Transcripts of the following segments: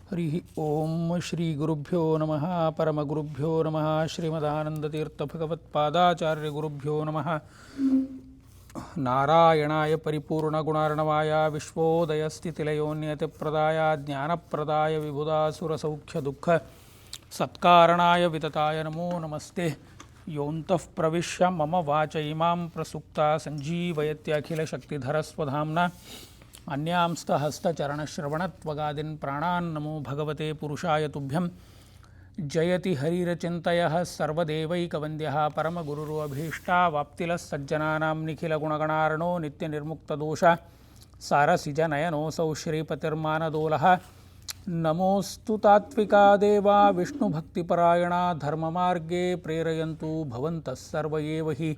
ಹರಿ ಓಂ ಶ್ರೀ ಗುರುಭ್ಯೋ ನಮಃ ಪರಮಗುರುಭ್ಯೋ ನಮಃ ಶ್ರೀಮದಾನಂದತೀರ್ಥಭಗವತ್ಪಾದಾಚಾರ್ಯ ಗುರುಭ್ಯೋ ನಮಃ ನಾರಾಯಣಾಯ ಪರಿಪೂರ್ಣಗುಣಾರ್ಣವಾಯ ವಿಶ್ವೋದಯಸ್ಥಿತಿಲಯೋನ್ಯತಿಪ್ರದಾಯ ಜ್ಞಾನಪ್ರದಾಯ ವಿಬುಧಾಸುರಸೌಖ್ಯದುಃಖ ಸತ್ಕಾರಣಾಯ ವಿತತಾಯ ನಮೋ ನಮಸ್ತೆ. ಯೋಂತಃ ಪ್ರವಿಶ್ಯ ಮಮ ವಾಚ ಇಮಾಂ ಪ್ರಸುಪ್ತ ಸಂಜೀವಯತ್ಯಖಿಲಶಕ್ತಿಧರಸ್ವಧಾಮ್ನ ಅನ್ಯಾಂಸ್ತ ಹಸ್ತಚರಣಶ್ರವಣತ್ವಗಾದಿನ್ ಪ್ರಾಣಾನ್ ನಮೋ ಭಗವತೆ ಪುರುಷಾಯ ತುಭ್ಯಂ. ಜಯತಿ ಹರಿರಚಿಂತಯಃ ಸರ್ವದೇವೈಕವಂದ್ಯಃ ಪರಮಗುರುರು ಅಭೀಷ್ಟಾವಾಪ್ತಿಲಃ ಸಜ್ಜನಾನಾಂ ನಿಖಿಲಗುಣಗಣಾರ್ಣೋ ನಿತ್ಯನಿರ್ಮುಕ್ತದೋಷ ಸಾರಸಿಜನಯನೋऽಸೌ ಶ್ರೀಪತಿರ್ಮಾನದೋಲಃ. ನಮೋऽಸ್ತು ತಾತ್ವಿಕಾ ದೇವಾ ವಿಷ್ಣುಭಕ್ತಿಪರಾಯಣಾ ಧರ್ಮಮಾರ್ಗೇ ಪ್ರೇರಯಂತು ಭವಂತಃ ಸರ್ವ ಏವ ಹಿ.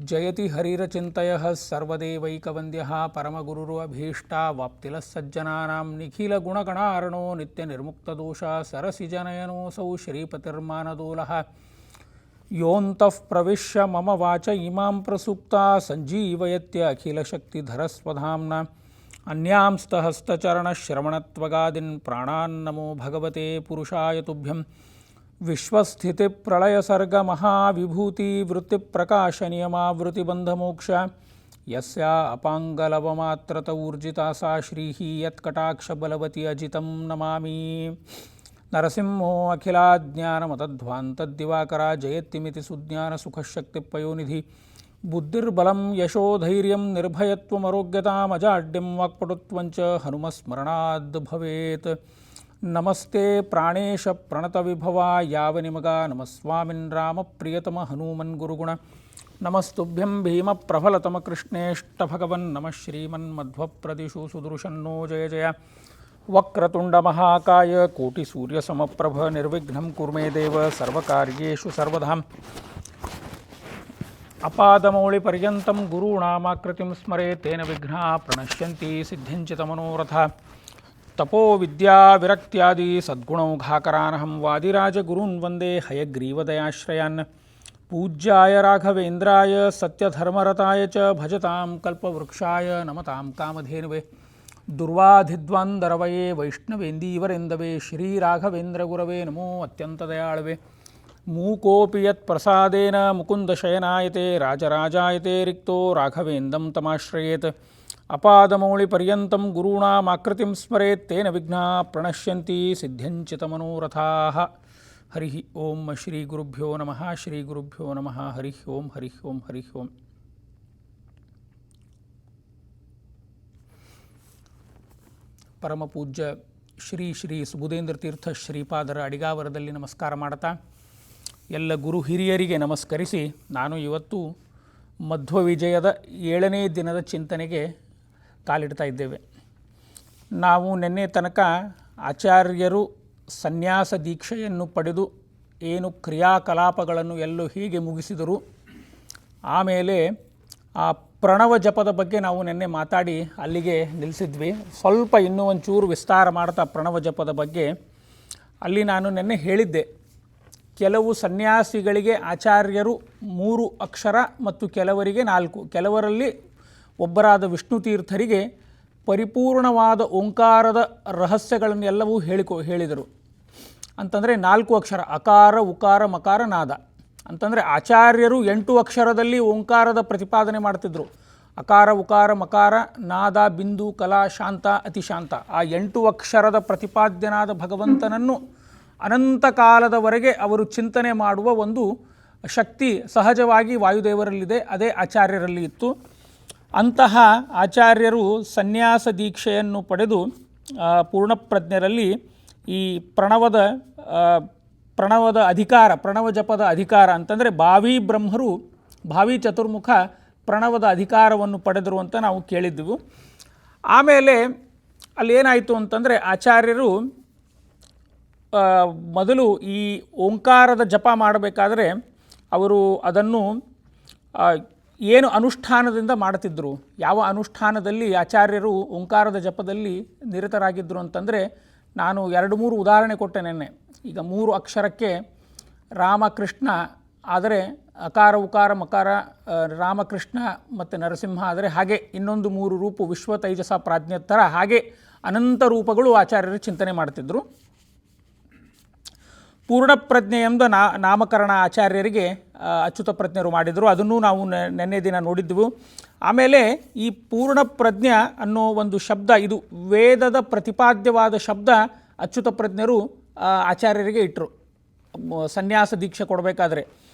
ಜಯತಿ ಹರಿರಚಿಂತಯಃ ಸರ್ವದೇವೈಕವಂದ್ಯಃ ಪರಮಗುರುರು ಅಭೀಷ್ಟಾವಾಪ್ತಿಲಃ ಸಜ್ಜನಾನಾಂ ನಿಖಿಲಗುಣಗಣಾರ್ಣೋ ನಿತ್ಯನಿರ್ಮುಕ್ತದೋಷ ಸರಸಿಜನಯನೋऽಸೌ ಶ್ರೀಪತಿರ್ಮಾನದೋಲಃ. ಯೋಂತಃ ಪ್ರವಿಶ್ಯ ಮಮ ವಾಚ ಇಮಾಂ ಪ್ರಸುಪ್ತಾ ಸಂಜೀವಯತ್ಯಖಿಲಶಕ್ತಿಧರಸ್ವಧಾಮ್ನ ಅನ್ಯಾಂಸ್ತ ಹಸ್ತಚರಣಶ್ರವಣತ್ವಗಾದಿನ್ ಪ್ರಾಣಾನ್ ನಮೋ ಭಗವತೆ ಪುರುಷಾಯ ತುಭ್ಯಂ. ವಿಶ್ವಸ್ಥಿತಿಪ್ರಳಯಸರ್ಗ ಮಹಾವಿಭೂತಿ ವೃತ್ತಿಪ್ರಕಾಶನಿಯಮಾವೃತ್ತಿಬಂಧಮೋಕ್ಷ ಯಸ್ಯಾ ಅಪಾಂಗಲವಮಾತ್ರತ ಊರ್ಜಿತಾ ಸಾ ಶ್ರೀಃ ಯತ್ಕಟಾಕ್ಷಬಲವತಿ ಅಜಿತಂ ನಮಾಮಿ. ನರಸಿಂಹೋ ಅಖಿಲಾಜ್ಞಾನಮತಧ್ವಾಂತದ್ದಿವಾಕರ ಜಯತ್ಯಮಿತಿ ಸುಜ್ಞಾನಸುಖಶಕ್ತಿಪಯೋನಿಧಿ. ಬುದ್ಧಿರ್ಬಲಂ ಯಶೋಧೈರ್ಯಂ ನಿರ್ಭಯತ್ವಮರೋಗ್ಯತಾಮಜಾಡ್ಯಂ ವಾಕ್ಪಟುತ್ವಂಚ ಹನುಮಸ್ಮರಣಾದ್ ಭವೇತ್. ನಮಸ್ತೆ ಪ್ರಾಣೇಶ ಪ್ರಣತವಿಭವ ಯಾವನಿಮಗ ನಮಸ್ವಾಮಿನ್ ರಾಮಪ್ರಿಯತಮ ಹನುಮನ್ ಗುರುಗುಣ. ನಮಸ್ತುಭ್ಯಂ ಭೀಮಪ್ರಫಲತಮ ಕೃಷ್ಣೇಷ್ಟಭಗವನ್ ನಮಃ ಶ್ರೀಮನ್ಮಧ್ವಪ್ರದಿಶು ಸುದೃಶನ್ನೋ ಜಯ ಜಯ. ವಕ್ರತುಂಡ ಮಹಾಕಾಯ ಕೋಟಿಸೂರ್ಯಸಮಪ್ರಭ ನಿರ್ವಿಘ್ನಂ ಕುರ್ಮೇ ದೇವ ಸರ್ವಕಾರ್ಯೇಷು ಸರ್ವಧಾಂ. ಅಪಾದಮೌಳಿಪರ್ಯಂತಂ ಗುರುಣಾಮಾಕೃತಿಂ ಸ್ಮರೇತ್ ತೇನ ವಿಘ್ನಾಃ ಪ್ರಣಶ್ಯಂತಿ ಸಿದ್ಧಿಂಚಿತ ಮನೋರಥ. ತಪೋ ವಿದ್ಯಾ ವಿರಕ್ತ್ಯಾದಿ ಸದ್ಗುಣೌಘಾಕರಾನಹಂ ವಾದಿರಾಜಗುರುನ್ ವಂದೇ ಹಯಗ್ರೀವದಯಾಶ್ರಯಾನ್. ಪೂಜ್ಯಾಯ ರಾಘವೇಂದ್ರಾಯ ಸತ್ಯಧರ್ಮರತಾಯ ಚ ಭಜತಾಂ ಕಲ್ಪವೃಕ್ಷಾಯ ನಮತಾಂ ಕಾಮಧೇನುವೆ. ದುರ್ವಾಧಿದ್ವಂದರವಯೇ ವೈಷ್ಣವೇಂದೀವರೆಂದವೇ ಶ್ರೀರಾಘವೇಂದ್ರಗುರವೇ ನಮೋ ಅತ್ಯಂತದಯಾಳವೇ. ಮೂಕೋಪಿ ಯತ್ ಪ್ರಸಾದೇನ ಮುಕುಂದಶಯನಾಯತೆ ರಾಜರಾಜಾಯತೆ ರಿಕ್ತೋ ರಾಘವೇಂದಂ ತಮಾಶ್ರಯೇತ್. ಅಪಾದಮೌಳಿಪರ್ಯಂತಂ ಗುರುಣಾಮಾಕೃತಿಂ ಸ್ಮರೇತ್ ತೇನ ವಿಘ್ನಾಃ ಪ್ರಣಶ್ಯಂತಿ ಸಿದ್ಧ್ಯಂಚಿತ ಮನೋರಥಾಃ. ಹರಿ ಓಂ ಶ್ರೀ ಗುರುಭ್ಯೋ ನಮಃ ಶ್ರೀ ಗುರುಭ್ಯೋ ನಮಃ ಹರಿ ಓಂ ಹರಿ ಓಂ ಹರಿ ಓಂ. ಪರಮಪೂಜ್ಯ ಶ್ರೀ ಶ್ರೀ ಸುಬುಧೇಂದ್ರ ತೀರ್ಥ ಶ್ರೀಪಾದರ ಅಡಿಗಾವರದಲ್ಲಿ ನಮಸ್ಕಾರ ಮಾಡ್ತಾ ಎಲ್ಲ ಗುರು ಹಿರಿಯರಿಗೆ ನಮಸ್ಕರಿಸಿ, ನಾನು ಇವತ್ತು ಮಧ್ವವಿಜಯದ 7ನೇ ದಿನದ ಚಿಂತನೆಗೆ ಕಾಲಿಡ್ತಾ ಇದ್ದೇವೆ. ನಾವು ನಿನ್ನೆ ತನಕ ಆಚಾರ್ಯರು ಸನ್ಯಾಸ ದೀಕ್ಷೆಯನ್ನು ಪಡೆದು ಏನು ಕ್ರಿಯಾಕಲಾಪಗಳನ್ನು ಎಲ್ಲೂ ಹೀಗೆ ಮುಗಿಸಿದರು, ಆಮೇಲೆ ಆ ಪ್ರಣವ ಜಪದ ಬಗ್ಗೆ ನಾವು ನಿನ್ನೆ ಮಾತಾಡಿ ಅಲ್ಲಿಗೆ ನಿಲ್ಲಿಸಿದ್ವಿ. ಸ್ವಲ್ಪ ಇನ್ನೂ ಒಂಚೂರು ವಿಸ್ತಾರ ಮಾಡ್ತಾ ಪ್ರಣವ ಜಪದ ಬಗ್ಗೆ ಅಲ್ಲಿ ನಾನು ನಿನ್ನೆ ಹೇಳಿದ್ದೆ, ಕೆಲವು ಸನ್ಯಾಸಿಗಳಿಗೆ ಆಚಾರ್ಯರು 3 ಅಕ್ಷರ ಮತ್ತು ಕೆಲವರಿಗೆ 4, ಕೆಲವರಲ್ಲಿ ಒಬ್ಬರಾದ ವಿಷ್ಣು ತೀರ್ಥರಿಗೆ ಪರಿಪೂರ್ಣವಾದ ಓಂಕಾರದ ರಹಸ್ಯಗಳನ್ನೆಲ್ಲವೂ ಹೇಳಿದರು. ಅಂತಂದರೆ 4 ಅಕ್ಷರ ಅಕಾರ ಉಕಾರ ಮಕಾರ ನಾದ. ಅಂತಂದರೆ ಆಚಾರ್ಯರು 8 ಅಕ್ಷರದಲ್ಲಿ ಓಂಕಾರದ ಪ್ರತಿಪಾದನೆ ಮಾಡ್ತಿದ್ರು. ಅಕಾರ ಉಕಾರ ಮಕಾರ ನಾದ ಬಿಂದು ಕಲಾ ಶಾಂತ ಅತಿಶಾಂತ. ಆ 8 ಅಕ್ಷರದ ಪ್ರತಿಪಾದ್ಯನಾದ ಭಗವಂತನನ್ನು ಅನಂತ ಕಾಲದವರೆಗೆ ಅವರು ಚಿಂತನೆ ಮಾಡುವ ಒಂದು ಶಕ್ತಿ ಸಹಜವಾಗಿ ವಾಯುದೇವರಲ್ಲಿದೆ, ಅದೇ ಆಚಾರ್ಯರಲ್ಲಿ ಇತ್ತು. ಅಂತಹ ಆಚಾರ್ಯರು ಸನ್ಯಾಸ ದೀಕ್ಷೆಯನ್ನು ಪಡೆದು ಪೂರ್ಣಪ್ರಜ್ಞರಲ್ಲಿ ಈ ಪ್ರಣವದ ಅಧಿಕಾರ, ಪ್ರಣವ ಜಪದ ಅಧಿಕಾರ ಅಂತಂದರೆ ಭಾವಿ ಬ್ರಹ್ಮರು ಭಾವಿ ಚತುರ್ಮುಖ ಪ್ರಣವದ ಅಧಿಕಾರವನ್ನು ಪಡೆದರು ಅಂತ ನಾವು ಕೇಳಿದ್ದೆವು. ಆಮೇಲೆ ಅಲ್ಲೇನಾಯಿತು ಅಂತಂದರೆ ಆಚಾರ್ಯರು ಮೊದಲು ಈ ಓಂಕಾರದ ಜಪ ಮಾಡಬೇಕಾದ್ರೆ ಅವರು ಅದನ್ನು ಏನು ಅನುಷ್ಠಾನದಿಂದ ಮಾಡ್ತಿದ್ದರು, ಯಾವ ಅನುಷ್ಠಾನದಲ್ಲಿ ಆಚಾರ್ಯರು ಓಂಕಾರದ ಜಪದಲ್ಲಿ ನಿರತರಾಗಿದ್ದರು ಅಂತಂದರೆ ನಾನು 2-3 ಉದಾಹರಣೆ ಕೊಟ್ಟೆ ನೆನ್ನೆ. ಈಗ 3 ಅಕ್ಷರಕ್ಕೆ ರಾಮ ಕೃಷ್ಣ ಆದರೆ ಅಕಾರ ಉಕಾರ ಮಕಾರ ರಾಮಕೃಷ್ಣ ಮತ್ತು ನರಸಿಂಹ ಆದರೆ ಹಾಗೆ ಇನ್ನೊಂದು 3 ರೂಪ ವಿಶ್ವ ತೈಜಸ ಪ್ರಾಜ್ಞೆ ಥರ ಹಾಗೆ ಅನಂತ ರೂಪಗಳು ಆಚಾರ್ಯರು ಚಿಂತನೆ ಮಾಡ್ತಿದ್ದರು. ಪೂರ್ಣಪ್ರಜ್ಞೆ ಎಂಬ ನಾಮಕರಣ ಆಚಾರ್ಯರಿಗೆ ಅಚ್ಯುತ ಪ್ರಜ್ಞರು ಮಾಡಿದರು. ಅದನ್ನು ನಾವು ನೆನ್ನೆ ದಿನ ನೋಡಿದ್ದೆವು. ಆಮೇಲೆ ಈ ಪೂರ್ಣಪ್ರಜ್ಞೆ ಅನ್ನೋ ಒಂದು ಶಬ್ದ, ಇದು ವೇದದ ಪ್ರತಿಪಾದ್ಯವಾದ ಶಬ್ದ ಅಚ್ಯುತ ಪ್ರಜ್ಞರು ಆಚಾರ್ಯರಿಗೆ ಇಟ್ಟರು ಸನ್ಯಾಸ ದೀಕ್ಷೆ ಕೊಡಬೇಕಾದ್ರೆ.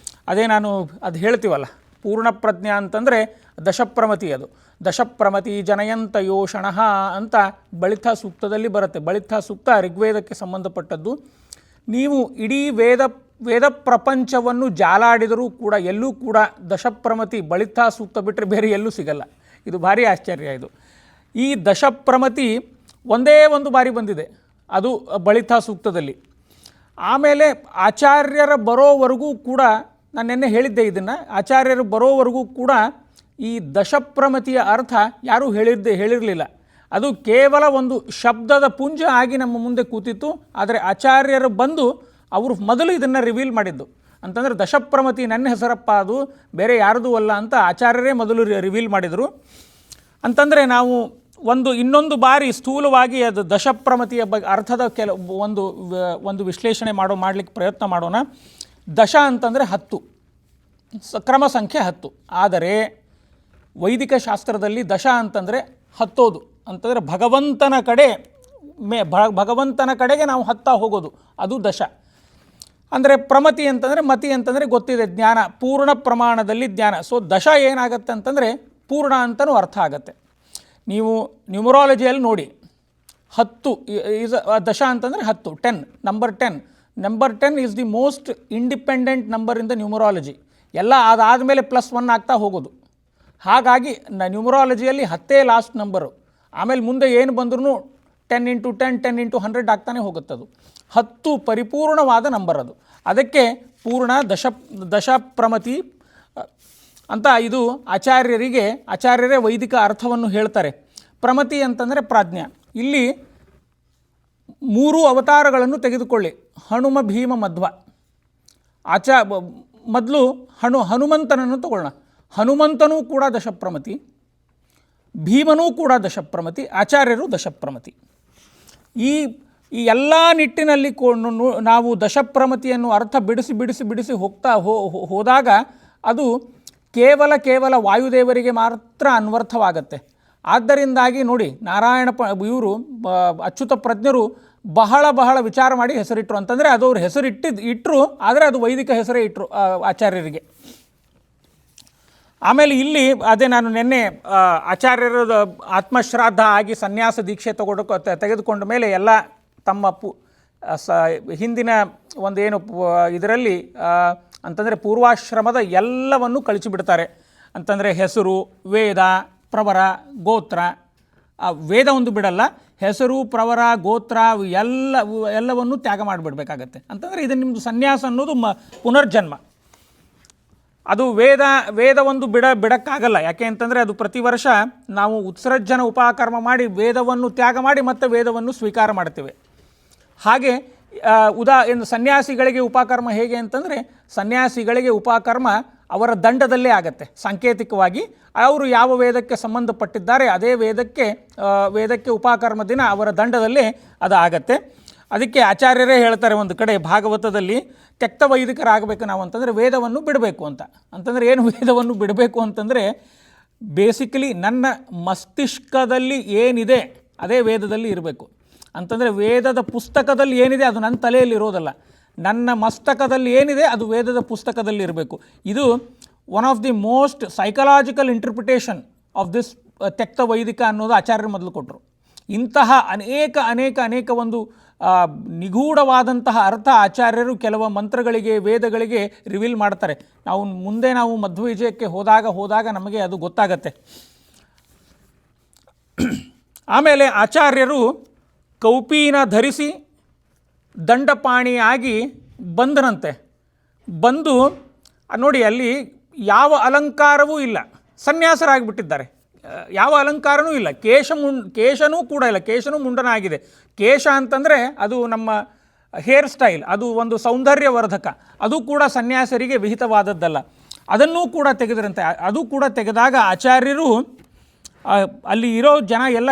ಅದೇ ನಾನು ಅದು ಹೇಳ್ತೀವಲ್ಲ, ಪೂರ್ಣಪ್ರಜ್ಞೆ ಅಂತಂದರೆ ದಶಪ್ರಮತಿ. ಅದು ದಶಪ್ರಮತಿ ಜನಯಂತ ಯೋಷಣಃ ಅಂತ ಬಳಿತ ಸೂಕ್ತದಲ್ಲಿ ಬರುತ್ತೆ. ಬಳಿತ ಸೂಕ್ತ ಋಗ್ವೇದಕ್ಕೆ ಸಂಬಂಧಪಟ್ಟದ್ದು. ನೀವು ಇಡೀ ವೇದ ಪ್ರಪಂಚವನ್ನು ಜಾಲಾಡಿದರೂ ಕೂಡ ಎಲ್ಲೂ ಕೂಡ ದಶಪ್ರಮತಿ ಬಳಿತ ಸೂಕ್ತ ಬಿಟ್ಟರೆ ಬೇರೆ ಎಲ್ಲೂ ಸಿಗಲ್ಲ. ಇದು ಭಾರಿ ಆಶ್ಚರ್ಯ. ಇದು ಈ ದಶಪ್ರಮತಿ ಒಂದೇ ಒಂದು ಬಾರಿ ಬಂದಿದೆ, ಅದು ಬಳಿತ ಸೂಕ್ತದಲ್ಲಿ. ಆಮೇಲೆ ಆಚಾರ್ಯರ ಬರೋವರೆಗೂ ಕೂಡ, ನಾನು ನಿನ್ನೆ ಹೇಳಿದ್ದೆ ಇದನ್ನು, ಆಚಾರ್ಯರು ಬರೋವರೆಗೂ ಕೂಡ ಈ ದಶಪ್ರಮತಿಯ ಅರ್ಥ ಯಾರೂ ಹೇಳಿರಲಿಲ್ಲ. ಅದು ಕೇವಲ ಒಂದು ಶಬ್ದದ ಪುಂಜ ಆಗಿ ನಮ್ಮ ಮುಂದೆ ಕೂತಿತ್ತು. ಆದರೆ ಆಚಾರ್ಯರು ಬಂದು ಅವರು ಮೊದಲು ಇದನ್ನು ರಿವೀಲ್ ಮಾಡಿದ್ದು. ಅಂತಂದರೆ ದಶಪ್ರಮತಿ ನನ್ನ ಹೆಸರಪ್ಪ, ಅದು ಬೇರೆ ಯಾರ್ದೂ ಅಲ್ಲ ಅಂತ ಆಚಾರ್ಯರೇ ಮೊದಲು ರಿವೀಲ್ ಮಾಡಿದರು. ಅಂತಂದರೆ ನಾವು ಇನ್ನೊಂದು ಬಾರಿ ಸ್ಥೂಲವಾಗಿ ಅದು ದಶಪ್ರಮತಿಯ ಅರ್ಥದ ಒಂದು ವಿಶ್ಲೇಷಣೆ ಮಾಡಲಿಕ್ಕೆ ಪ್ರಯತ್ನ ಮಾಡೋಣ. ದಶ ಅಂತಂದರೆ 10, ಕ್ರಮ ಸಂಖ್ಯೆ 10. ಆದರೆ ವೈದಿಕ ಶಾಸ್ತ್ರದಲ್ಲಿ ದಶ ಅಂತಂದರೆ ಹತ್ತೋದು ಅಂತಂದರೆ ಭಗವಂತನ ಕಡೆಗೆ ನಾವು ಹತ್ತಾ ಹೋಗೋದು, ಅದು ದಶ. ಅಂದರೆ ಪ್ರಮತಿ ಅಂತಂದರೆ, ಮತಿ ಅಂತಂದರೆ ಗೊತ್ತಿದೆ, ಜ್ಞಾನ, ಪೂರ್ಣ ಪ್ರಮಾಣದಲ್ಲಿ ಜ್ಞಾನ. ಸೊ ದಶ ಏನಾಗುತ್ತೆ ಅಂತಂದರೆ ಪೂರ್ಣ ಅಂತಲೂ ಅರ್ಥ ಆಗುತ್ತೆ. ನೀವು ನ್ಯೂಮರಾಲಜಿಯಲ್ಲಿ ನೋಡಿ, 10 ದಶ ಅಂತಂದರೆ 10, 10, number 10 is the most independent number in the numerology. ಎಲ್ಲ ಅದಾದಮೇಲೆ +1 ಆಗ್ತಾ ಹೋಗೋದು. ಹಾಗಾಗಿ ನ್ಯೂಮರಾಲಜಿಯಲ್ಲಿ 10 ಲಾಸ್ಟ್ ನಂಬರು. ಆಮೇಲೆ ಮುಂದೆ ಏನು ಬಂದ್ರೂ 10 × 10, 10 × 100 ಆಗ್ತಾನೆ ಹೋಗುತ್ತದು. 10 ಪರಿಪೂರ್ಣವಾದ ನಂಬರ್ ಅದು. ಅದಕ್ಕೆ ಪೂರ್ಣ ದಶಪ್ರಮತಿ ಅಂತ ಇದು ಆಚಾರ್ಯರೇ ವೈದಿಕ ಅರ್ಥವನ್ನು ಹೇಳ್ತಾರೆ. ಪ್ರಮತಿ ಅಂತಂದರೆ ಪ್ರಾಜ್ಞಾ. ಇಲ್ಲಿ 3 ಅವತಾರಗಳನ್ನು ತೆಗೆದುಕೊಳ್ಳಿ. ಹನುಮ, ಭೀಮ, ಮಧ್ವ. ಮೊದಲು ಹನುಮಂತನನ್ನು ತಗೊಳ್ಳೋಣ. ಹನುಮಂತನೂ ಕೂಡ ದಶಪ್ರಮತಿ, ಭೀಮನೂ ಕೂಡ ದಶಪ್ರಮತಿ, ಆಚಾರ್ಯರು ದಶಪ್ರಮತಿ. ಈ ಎಲ್ಲ ನಿಟ್ಟಿನಲ್ಲಿ ನಾವು ದಶಪ್ರಮತಿಯನ್ನು ಅರ್ಥ ಬಿಡಿಸಿ ಹೋದಾಗ ಅದು ಕೇವಲ ವಾಯುದೇವರಿಗೆ ಮಾತ್ರ ಅನ್ವರ್ಥವಾಗತ್ತೆ. ಆದ್ದರಿಂದಾಗಿ ನೋಡಿ, ಇವರು ಅಚ್ಯುತ ಪ್ರಜ್ಞರು ಬಹಳ ವಿಚಾರ ಮಾಡಿ ಹೆಸರಿಟ್ಟರು. ಅಂತಂದರೆ ಅದು ಅವ್ರು ಇಟ್ಟರು, ಆದರೆ ಅದು ವೈದಿಕ ಹೆಸರೇ ಇಟ್ಟರು ಆಚಾರ್ಯರಿಗೆ. ಆಮೇಲೆ ಇಲ್ಲಿ ಅದೇ ನಾನು ನಿನ್ನೆ ಆಚಾರ್ಯರ ಆತ್ಮಶ್ರಾದ್ದ ಆಗಿ ಸನ್ಯಾಸ ದೀಕ್ಷೆ ತೆಗೆದುಕೊಂಡ ಮೇಲೆ ಎಲ್ಲ ತಮ್ಮ ಹಿಂದಿನ ಒಂದೇನು ಇದರಲ್ಲಿ ಅಂತಂದರೆ ಪೂರ್ವಾಶ್ರಮದ ಎಲ್ಲವನ್ನು ಕಳಿಸಿಬಿಡ್ತಾರೆ. ಅಂತಂದರೆ ಹೆಸರು, ವೇದ, ಪ್ರವರ, ಗೋತ್ರ. ವೇದ ಒಂದು ಬಿಡಲ್ಲ, ಹೆಸರು, ಪ್ರವರ, ಗೋತ್ರ ಎಲ್ಲವನ್ನು ತ್ಯಾಗ ಮಾಡಿಬಿಡ್ಬೇಕಾಗತ್ತೆ. ಅಂತಂದರೆ ಇದು ನಿಮ್ಮದು ಸನ್ಯಾಸ ಅನ್ನೋದು ಪುನರ್ಜನ್ಮ. ಅದು ವೇದ ಒಂದು ಬಿಡಕ್ಕಾಗಲ್ಲ. ಯಾಕೆ ಅಂತಂದರೆ ಅದು ಪ್ರತಿ ವರ್ಷ ನಾವು ಉತ್ಸರ್ಜನ ಉಪಕರ್ಮ ಮಾಡಿ ವೇದವನ್ನು ತ್ಯಾಗ ಮಾಡಿ ಮತ್ತೆ ವೇದವನ್ನು ಸ್ವೀಕಾರ ಮಾಡ್ತೇವೆ. ಹಾಗೆ ಸನ್ಯಾಸಿಗಳಿಗೆ ಉಪಕರ್ಮ ಹೇಗೆ ಅಂತಂದರೆ, ಸನ್ಯಾಸಿಗಳಿಗೆ ಉಪಕರ್ಮ ಅವರ ದಂಡದಲ್ಲೇ ಆಗತ್ತೆ. ಸಾಂಕೇತಿಕವಾಗಿ ಅವರು ಯಾವ ವೇದಕ್ಕೆ ಸಂಬಂಧಪಟ್ಟಿದ್ದಾರೆ ಅದೇ ವೇದಕ್ಕೆ ಉಪಕರ್ಮ ದಿನ ಅವರ ದಂಡದಲ್ಲೇ ಅದು ಆಗತ್ತೆ. ಅದಕ್ಕೆ ಆಚಾರ್ಯರೇ ಹೇಳ್ತಾರೆ ಒಂದು ಕಡೆ ಭಾಗವತದಲ್ಲಿ, ತ್ಯಕ್ತ ವೈದಿಕರಾಗಬೇಕು ನಾವು ಅಂತಂದರೆ ವೇದವನ್ನು ಬಿಡಬೇಕು ಅಂತ. ಅಂತಂದರೆ ಏನು ವೇದವನ್ನು ಬಿಡಬೇಕು ಅಂತಂದರೆ, ಬೇಸಿಕಲಿ ನನ್ನ ಮಸ್ತಿಷ್ಕದಲ್ಲಿ ಏನಿದೆ ಅದೇ ವೇದದಲ್ಲಿ ಇರಬೇಕು. ಅಂತಂದರೆ ವೇದದ ಪುಸ್ತಕದಲ್ಲಿ ಏನಿದೆ ಅದು ನನ್ನ ತಲೆಯಲ್ಲಿ ಇರೋದಲ್ಲ, ನನ್ನ ಮಸ್ತಕದಲ್ಲಿ ಏನಿದೆ ಅದು ವೇದದ ಪುಸ್ತಕದಲ್ಲಿ ಇರಬೇಕು. ಇದು one of the most psychological interpretation of this ತ್ಯಕ್ತ ವೈದಿಕ ಅನ್ನೋದು ಆಚಾರ್ಯರು ಮೊದಲು ಕೊಟ್ಟರು. ಇಂತಹ ಅನೇಕ ಒಂದು ನಿಗೂಢವಾದಂತಹ ಅರ್ಥ ಆಚಾರ್ಯರು ಕೆಲವು ಮಂತ್ರಗಳಿಗೆ, ವೇದಗಳಿಗೆ ರಿವೀಲ್ ಮಾಡ್ತಾರೆ. ಮುಂದೆ ನಾವು ಮಧ್ವವಿಜಯಕ್ಕೆ ಹೋದಾಗ ನಮಗೆ ಅದು ಗೊತ್ತಾಗತ್ತೆ. ಆಮೇಲೆ ಆಚಾರ್ಯರು ಕೌಪೀನ ಧರಿಸಿ ದಂಡಪಾಣಿಯಾಗಿ ಬಂದನಂತೆ. ಬಂದು ನೋಡಿ, ಅಲ್ಲಿ ಯಾವ ಅಲಂಕಾರವೂ ಇಲ್ಲ, ಸನ್ಯಾಸರಾಗಿಬಿಟ್ಟಿದ್ದಾರೆ. ಯಾವ ಅಲಂಕಾರನೂ ಇಲ್ಲ, ಕೇಶನೂ ಕೂಡ ಇಲ್ಲ, ಕೇಶನೂ ಮುಂಡನ ಆಗಿದೆ. ಕೇಶ ಅಂತಂದರೆ ಅದು ನಮ್ಮ ಹೇರ್ ಸ್ಟೈಲ್, ಅದು ಒಂದು ಸೌಂದರ್ಯವರ್ಧಕ, ಅದು ಕೂಡ ಸನ್ಯಾಸರಿಗೆ ವಿಹಿತವಾದದ್ದಲ್ಲ. ಅದನ್ನೂ ಕೂಡ ತೆಗೆದರಂತೆ. ಅದು ಕೂಡ ತೆಗೆದಾಗ ಆಚಾರ್ಯರು ಅಲ್ಲಿ ಇರೋ ಜನ ಎಲ್ಲ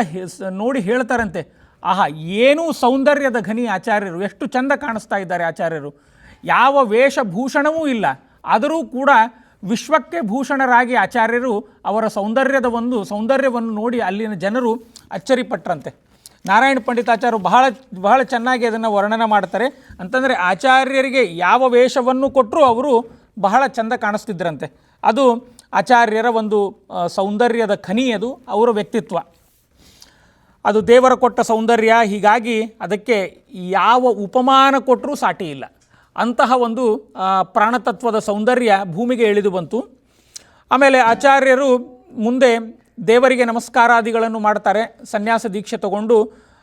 ನೋಡಿ ಹೇಳ್ತಾರಂತೆ, ಆಹಾ ಏನೂ ಸೌಂದರ್ಯದ ಘನಿ ಆಚಾರ್ಯರು, ಎಷ್ಟು ಚಂದ ಕಾಣಿಸ್ತಾ ಇದ್ದಾರೆ ಆಚಾರ್ಯರು, ಯಾವ ವೇಷಭೂಷಣವೂ ಇಲ್ಲ, ಆದರೂ ಕೂಡ ವಿಶ್ವಕ್ಕೆ ಭೂಷಣರಾಗಿ ಆಚಾರ್ಯರು ಅವರ ಸೌಂದರ್ಯವನ್ನು ನೋಡಿ ಅಲ್ಲಿನ ಜನರು ಅಚ್ಚರಿಪಟ್ಟರಂತೆ. ನಾರಾಯಣ ಪಂಡಿತಾಚಾರ್ಯರು ಬಹಳ ಚೆನ್ನಾಗಿ ಅದನ್ನು ವರ್ಣನೆ ಮಾಡ್ತಾರೆ. ಅಂತಂದರೆ ಆಚಾರ್ಯರಿಗೆ ಯಾವ ವೇಷವನ್ನು ಕೊಟ್ಟರೂ ಅವರು ಬಹಳ ಚಂದ ಕಾಣಿಸ್ತಿದ್ರಂತೆ. ಅದು ಆಚಾರ್ಯರ ಒಂದು ಸೌಂದರ್ಯದ ಖನಿ, ಅದು ಅವರ ವ್ಯಕ್ತಿತ್ವ, ಅದು ದೇವರ ಕೊಟ್ಟ ಸೌಂದರ್ಯ. ಹೀಗಾಗಿ ಅದಕ್ಕೆ ಯಾವ ಉಪಮಾನ ಕೊಟ್ಟರೂ ಸಾಟಿ ಇಲ್ಲ. ಅಂತಹ ಒಂದು ಪ್ರಾಣತತ್ವದ ಸೌಂದರ್ಯ ಭೂಮಿಗೆ ಇಳಿದು ಬಂತು. ಆಮೇಲೆ ಆಚಾರ್ಯರು ಮುಂದೆ ದೇವರಿಗೆ ನಮಸ್ಕಾರಾದಿಗಳನ್ನು ಮಾಡ್ತಾರೆ. ಸನ್ಯಾಸ ದೀಕ್ಷೆ ತಗೊಂಡು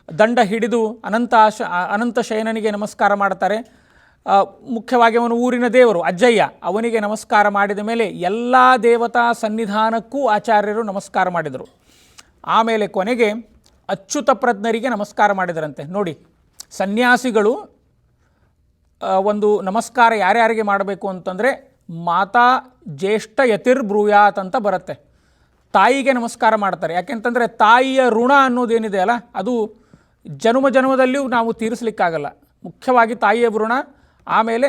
ದಂಡ ಹಿಡಿದು ಅನಂತ ಶಯನನಿಗೆ ನಮಸ್ಕಾರ ಮಾಡ್ತಾರೆ. ಮುಖ್ಯವಾಗಿ ಅವನು ಊರಿನ ದೇವರು ಅಜ್ಜಯ್ಯ, ಅವನಿಗೆ ನಮಸ್ಕಾರ ಮಾಡಿದ ಮೇಲೆ ಎಲ್ಲ ದೇವತಾ ಸನ್ನಿಧಾನಕ್ಕೂ ಆಚಾರ್ಯರು ನಮಸ್ಕಾರ ಮಾಡಿದರು. ಆಮೇಲೆ ಕೊನೆಗೆ ಅಚ್ಯುತ ಪ್ರಜ್ಞರಿಗೆ ನಮಸ್ಕಾರ ಮಾಡಿದರಂತೆ. ನೋಡಿ, ಸನ್ಯಾಸಿಗಳು ಒಂದು ನಮಸ್ಕಾರ ಯಾರ್ಯಾರಿಗೆ ಮಾಡಬೇಕು ಅಂತಂದರೆ ಮಾತಾ ಜ್ಯೇಷ್ಠ ಯತಿರ್ಬ್ರೂಯಾತ್ ಅಂತ ಬರುತ್ತೆ. ತಾಯಿಗೆ ನಮಸ್ಕಾರ ಮಾಡ್ತಾರೆ. ಯಾಕೆಂತಂದರೆ ತಾಯಿಯ ಋಣ ಅನ್ನೋದೇನಿದೆ ಅಲ್ಲ, ಅದು ಜನ್ಮದಲ್ಲಿಯೂ ನಾವು ತೀರಿಸಲಿಕ್ಕಾಗಲ್ಲ. ಮುಖ್ಯವಾಗಿ ತಾಯಿಯ ಋಣ. ಆಮೇಲೆ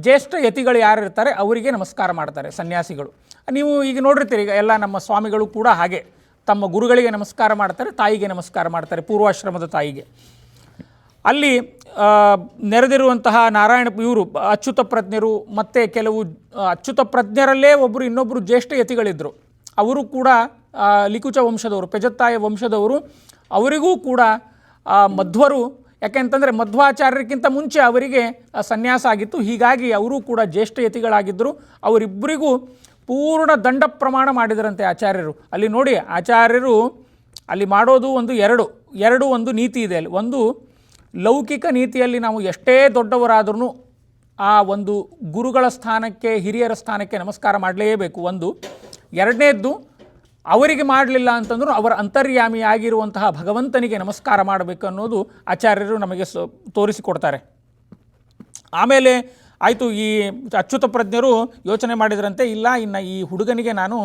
ಜ್ಯೇಷ್ಠ ಯತಿಗಳು ಯಾರಿರ್ತಾರೆ ಅವರಿಗೆ ನಮಸ್ಕಾರ ಮಾಡ್ತಾರೆ ಸನ್ಯಾಸಿಗಳು. ನೀವು ಈಗ ನೋಡಿರ್ತೀರಿ, ಈಗ ಎಲ್ಲ ನಮ್ಮ ಸ್ವಾಮಿಗಳು ಕೂಡ ಹಾಗೆ ತಮ್ಮ ಗುರುಗಳಿಗೆ ನಮಸ್ಕಾರ ಮಾಡ್ತಾರೆ, ತಾಯಿಗೆ ನಮಸ್ಕಾರ ಮಾಡ್ತಾರೆ, ಪೂರ್ವಾಶ್ರಮದ ತಾಯಿಗೆ. ಅಲ್ಲಿ ನೆರೆದಿರುವಂತಹ ಇವರು ಅಚ್ಯುತ ಪ್ರಜ್ಞರು ಮತ್ತು ಕೆಲವು ಅಚ್ಯುತ ಪ್ರಜ್ಞರಲ್ಲೇ ಇನ್ನೊಬ್ಬರು ಜ್ಯೇಷ್ಠ ಯತಿಗಳಿದ್ದರು. ಅವರು ಕೂಡ ಲಿಕುಚ ವಂಶದವರು, ಪೆಜತ್ತಾಯ ವಂಶದವರು. ಅವರಿಗೂ ಕೂಡ ಮಧ್ವರು, ಯಾಕೆಂತಂದರೆ ಮಧ್ವಾಚಾರ್ಯಕ್ಕಿಂತ ಮುಂಚೆ ಅವರಿಗೆ ಸನ್ಯಾಸ ಆಗಿತ್ತು. ಹೀಗಾಗಿ ಅವರು ಕೂಡ ಜ್ಯೇಷ್ಠ ಯತಿಗಳಾಗಿದ್ದರು. ಅವರಿಬ್ಬರಿಗೂ ಪೂರ್ಣ ದಂಡ ಪ್ರಮಾಣ ಮಾಡಿದರಂತೆ ಆಚಾರ್ಯರು. ಅಲ್ಲಿ ನೋಡಿ, ಆಚಾರ್ಯರು ಅಲ್ಲಿ ಮಾಡೋದು ಒಂದು ನೀತಿ ಇದೆ. ಅಲ್ಲಿ ಒಂದು ಲೌಕಿಕ ನೀತಿಯಲ್ಲಿ ನಾವು ಎಷ್ಟೇ ದೊಡ್ಡವರಾದ್ರೂ ಆ ಒಂದು ಗುರುಗಳ ಸ್ಥಾನಕ್ಕೆ, ಹಿರಿಯರ ಸ್ಥಾನಕ್ಕೆ ನಮಸ್ಕಾರ ಮಾಡಲೇಬೇಕು. ಎರಡನೇದ್ದು, ಅವರಿಗೆ ಮಾಡಲಿಲ್ಲ ಅಂತಂದ್ರೂ ಅವರ ಅಂತರ್ಯಾಮಿಯಾಗಿರುವಂತಹ ಭಗವಂತನಿಗೆ ನಮಸ್ಕಾರ ಮಾಡಬೇಕು ಅನ್ನೋದು ಆಚಾರ್ಯರು ನಮಗೆ ತೋರಿಸಿಕೊಡ್ತಾರೆ. ಆಮೇಲೆ ಆಯಿತು, ಈ ಅಚ್ಯುತ ಪ್ರಜ್ಞರು ಯೋಚನೆ ಮಾಡಿದ್ರಂತೆ, ಇಲ್ಲ ಇನ್ನು ಈ ಹುಡುಗನಿಗೆ ನಾನು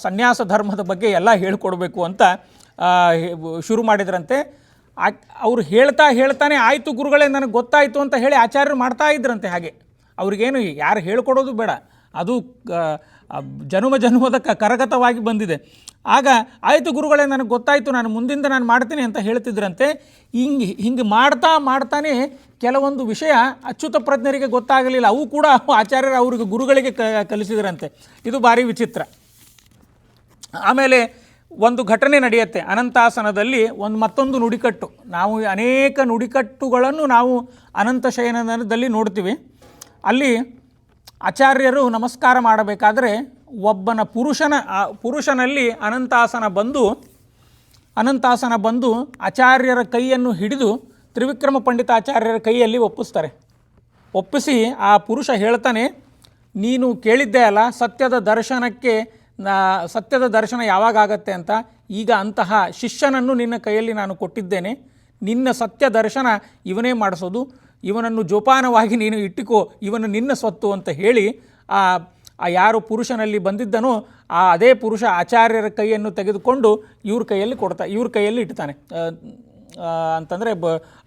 ಸನ್ಯಾಸ ಧರ್ಮದ ಬಗ್ಗೆ ಎಲ್ಲ ಹೇಳಿಕೊಡ್ಬೇಕು ಅಂತ ಶುರು ಮಾಡಿದ್ರಂತೆ. ಅವರು ಹೇಳ್ತಾನೆ ಆಯಿತು ಗುರುಗಳೇ ನನಗೆ ಗೊತ್ತಾಯಿತು ಅಂತ ಹೇಳಿ ಆಚಾರ್ಯರು ಮಾಡ್ತಾ ಇದ್ರಂತೆ. ಹಾಗೆ ಅವ್ರಿಗೇನು ಯಾರು ಹೇಳ್ಕೊಡೋದು ಬೇಡ, ಅದು ಜನ್ಮದ ಕರಗತವಾಗಿ ಬಂದಿದೆ. ಆಗ ಆಯಿತು ಗುರುಗಳೇ ನನಗೆ ಗೊತ್ತಾಯಿತು, ನಾನು ಮುಂದಿಂದ ನಾನು ಮಾಡ್ತೀನಿ ಅಂತ ಹೇಳ್ತಿದ್ರಂತೆ. ಹಿಂಗೆ ಮಾಡ್ತಾನೆ ಕೆಲವೊಂದು ವಿಷಯ ಅಚ್ಯುತ ಪ್ರಜ್ಞರಿಗೆ ಗೊತ್ತಾಗಲಿಲ್ಲ. ಅವು ಕೂಡ ಆಚಾರ್ಯರು ಅವ್ರಿಗೆ ಗುರುಗಳಿಗೆ ಕಲಿಸಿದ್ರಂತೆ. ಇದು ಭಾರಿ ವಿಚಿತ್ರ. ಆಮೇಲೆ ಒಂದು ಘಟನೆ ನಡೆಯುತ್ತೆ ಅನಂತಾಸನದಲ್ಲಿ. ಮತ್ತೊಂದು ನುಡಿಕಟ್ಟು, ನಾವು ಅನೇಕ ನುಡಿಕಟ್ಟುಗಳನ್ನು ನಾವು ಅನಂತ ಶಯನದಲ್ಲಿ ನೋಡ್ತೀವಿ. ಅಲ್ಲಿ ಆಚಾರ್ಯರು ನಮಸ್ಕಾರ ಮಾಡಬೇಕಾದ್ರೆ ಒಬ್ಬನ ಪುರುಷನಲ್ಲಿ ಅನಂತಾಸನ ಬಂದು ಆಚಾರ್ಯರ ಕೈಯನ್ನು ಹಿಡಿದು ತ್ರಿವಿಕ್ರಮ ಪಂಡಿತಾಚಾರ್ಯರ ಕೈಯಲ್ಲಿ ಒಪ್ಪಿಸಿ ಆ ಪುರುಷ ಹೇಳ್ತಾನೆ, ನೀನು ಕೇಳಿದ್ದೆ ಅಲ್ಲ ಸತ್ಯದ ದರ್ಶನ ಯಾವಾಗ ಆಗತ್ತೆ ಅಂತ, ಈಗ ಅಂತಹ ಶಿಷ್ಯನನ್ನು ನಿನ್ನ ಕೈಯಲ್ಲಿ ನಾನು ಕೊಟ್ಟಿದ್ದೇನೆ, ನಿನ್ನ ಸತ್ಯ ದರ್ಶನ ಇವನೇ ಮಾಡಿಸೋದು, ಇವನನ್ನು ಜೋಪಾನವಾಗಿ ನೀನು ಇಟ್ಟಿಕೋ, ಇವನು ನಿನ್ನ ಸ್ವತ್ತು ಅಂತ ಹೇಳಿ ಯಾರು ಪುರುಷನಲ್ಲಿ ಬಂದಿದ್ದನೋ ಅದೇ ಪುರುಷ ಆಚಾರ್ಯರ ಕೈಯನ್ನು ತೆಗೆದುಕೊಂಡು ಇವ್ರ ಕೈಯಲ್ಲಿ ಇಡ್ತಾನೆ. ಅಂತಂದರೆ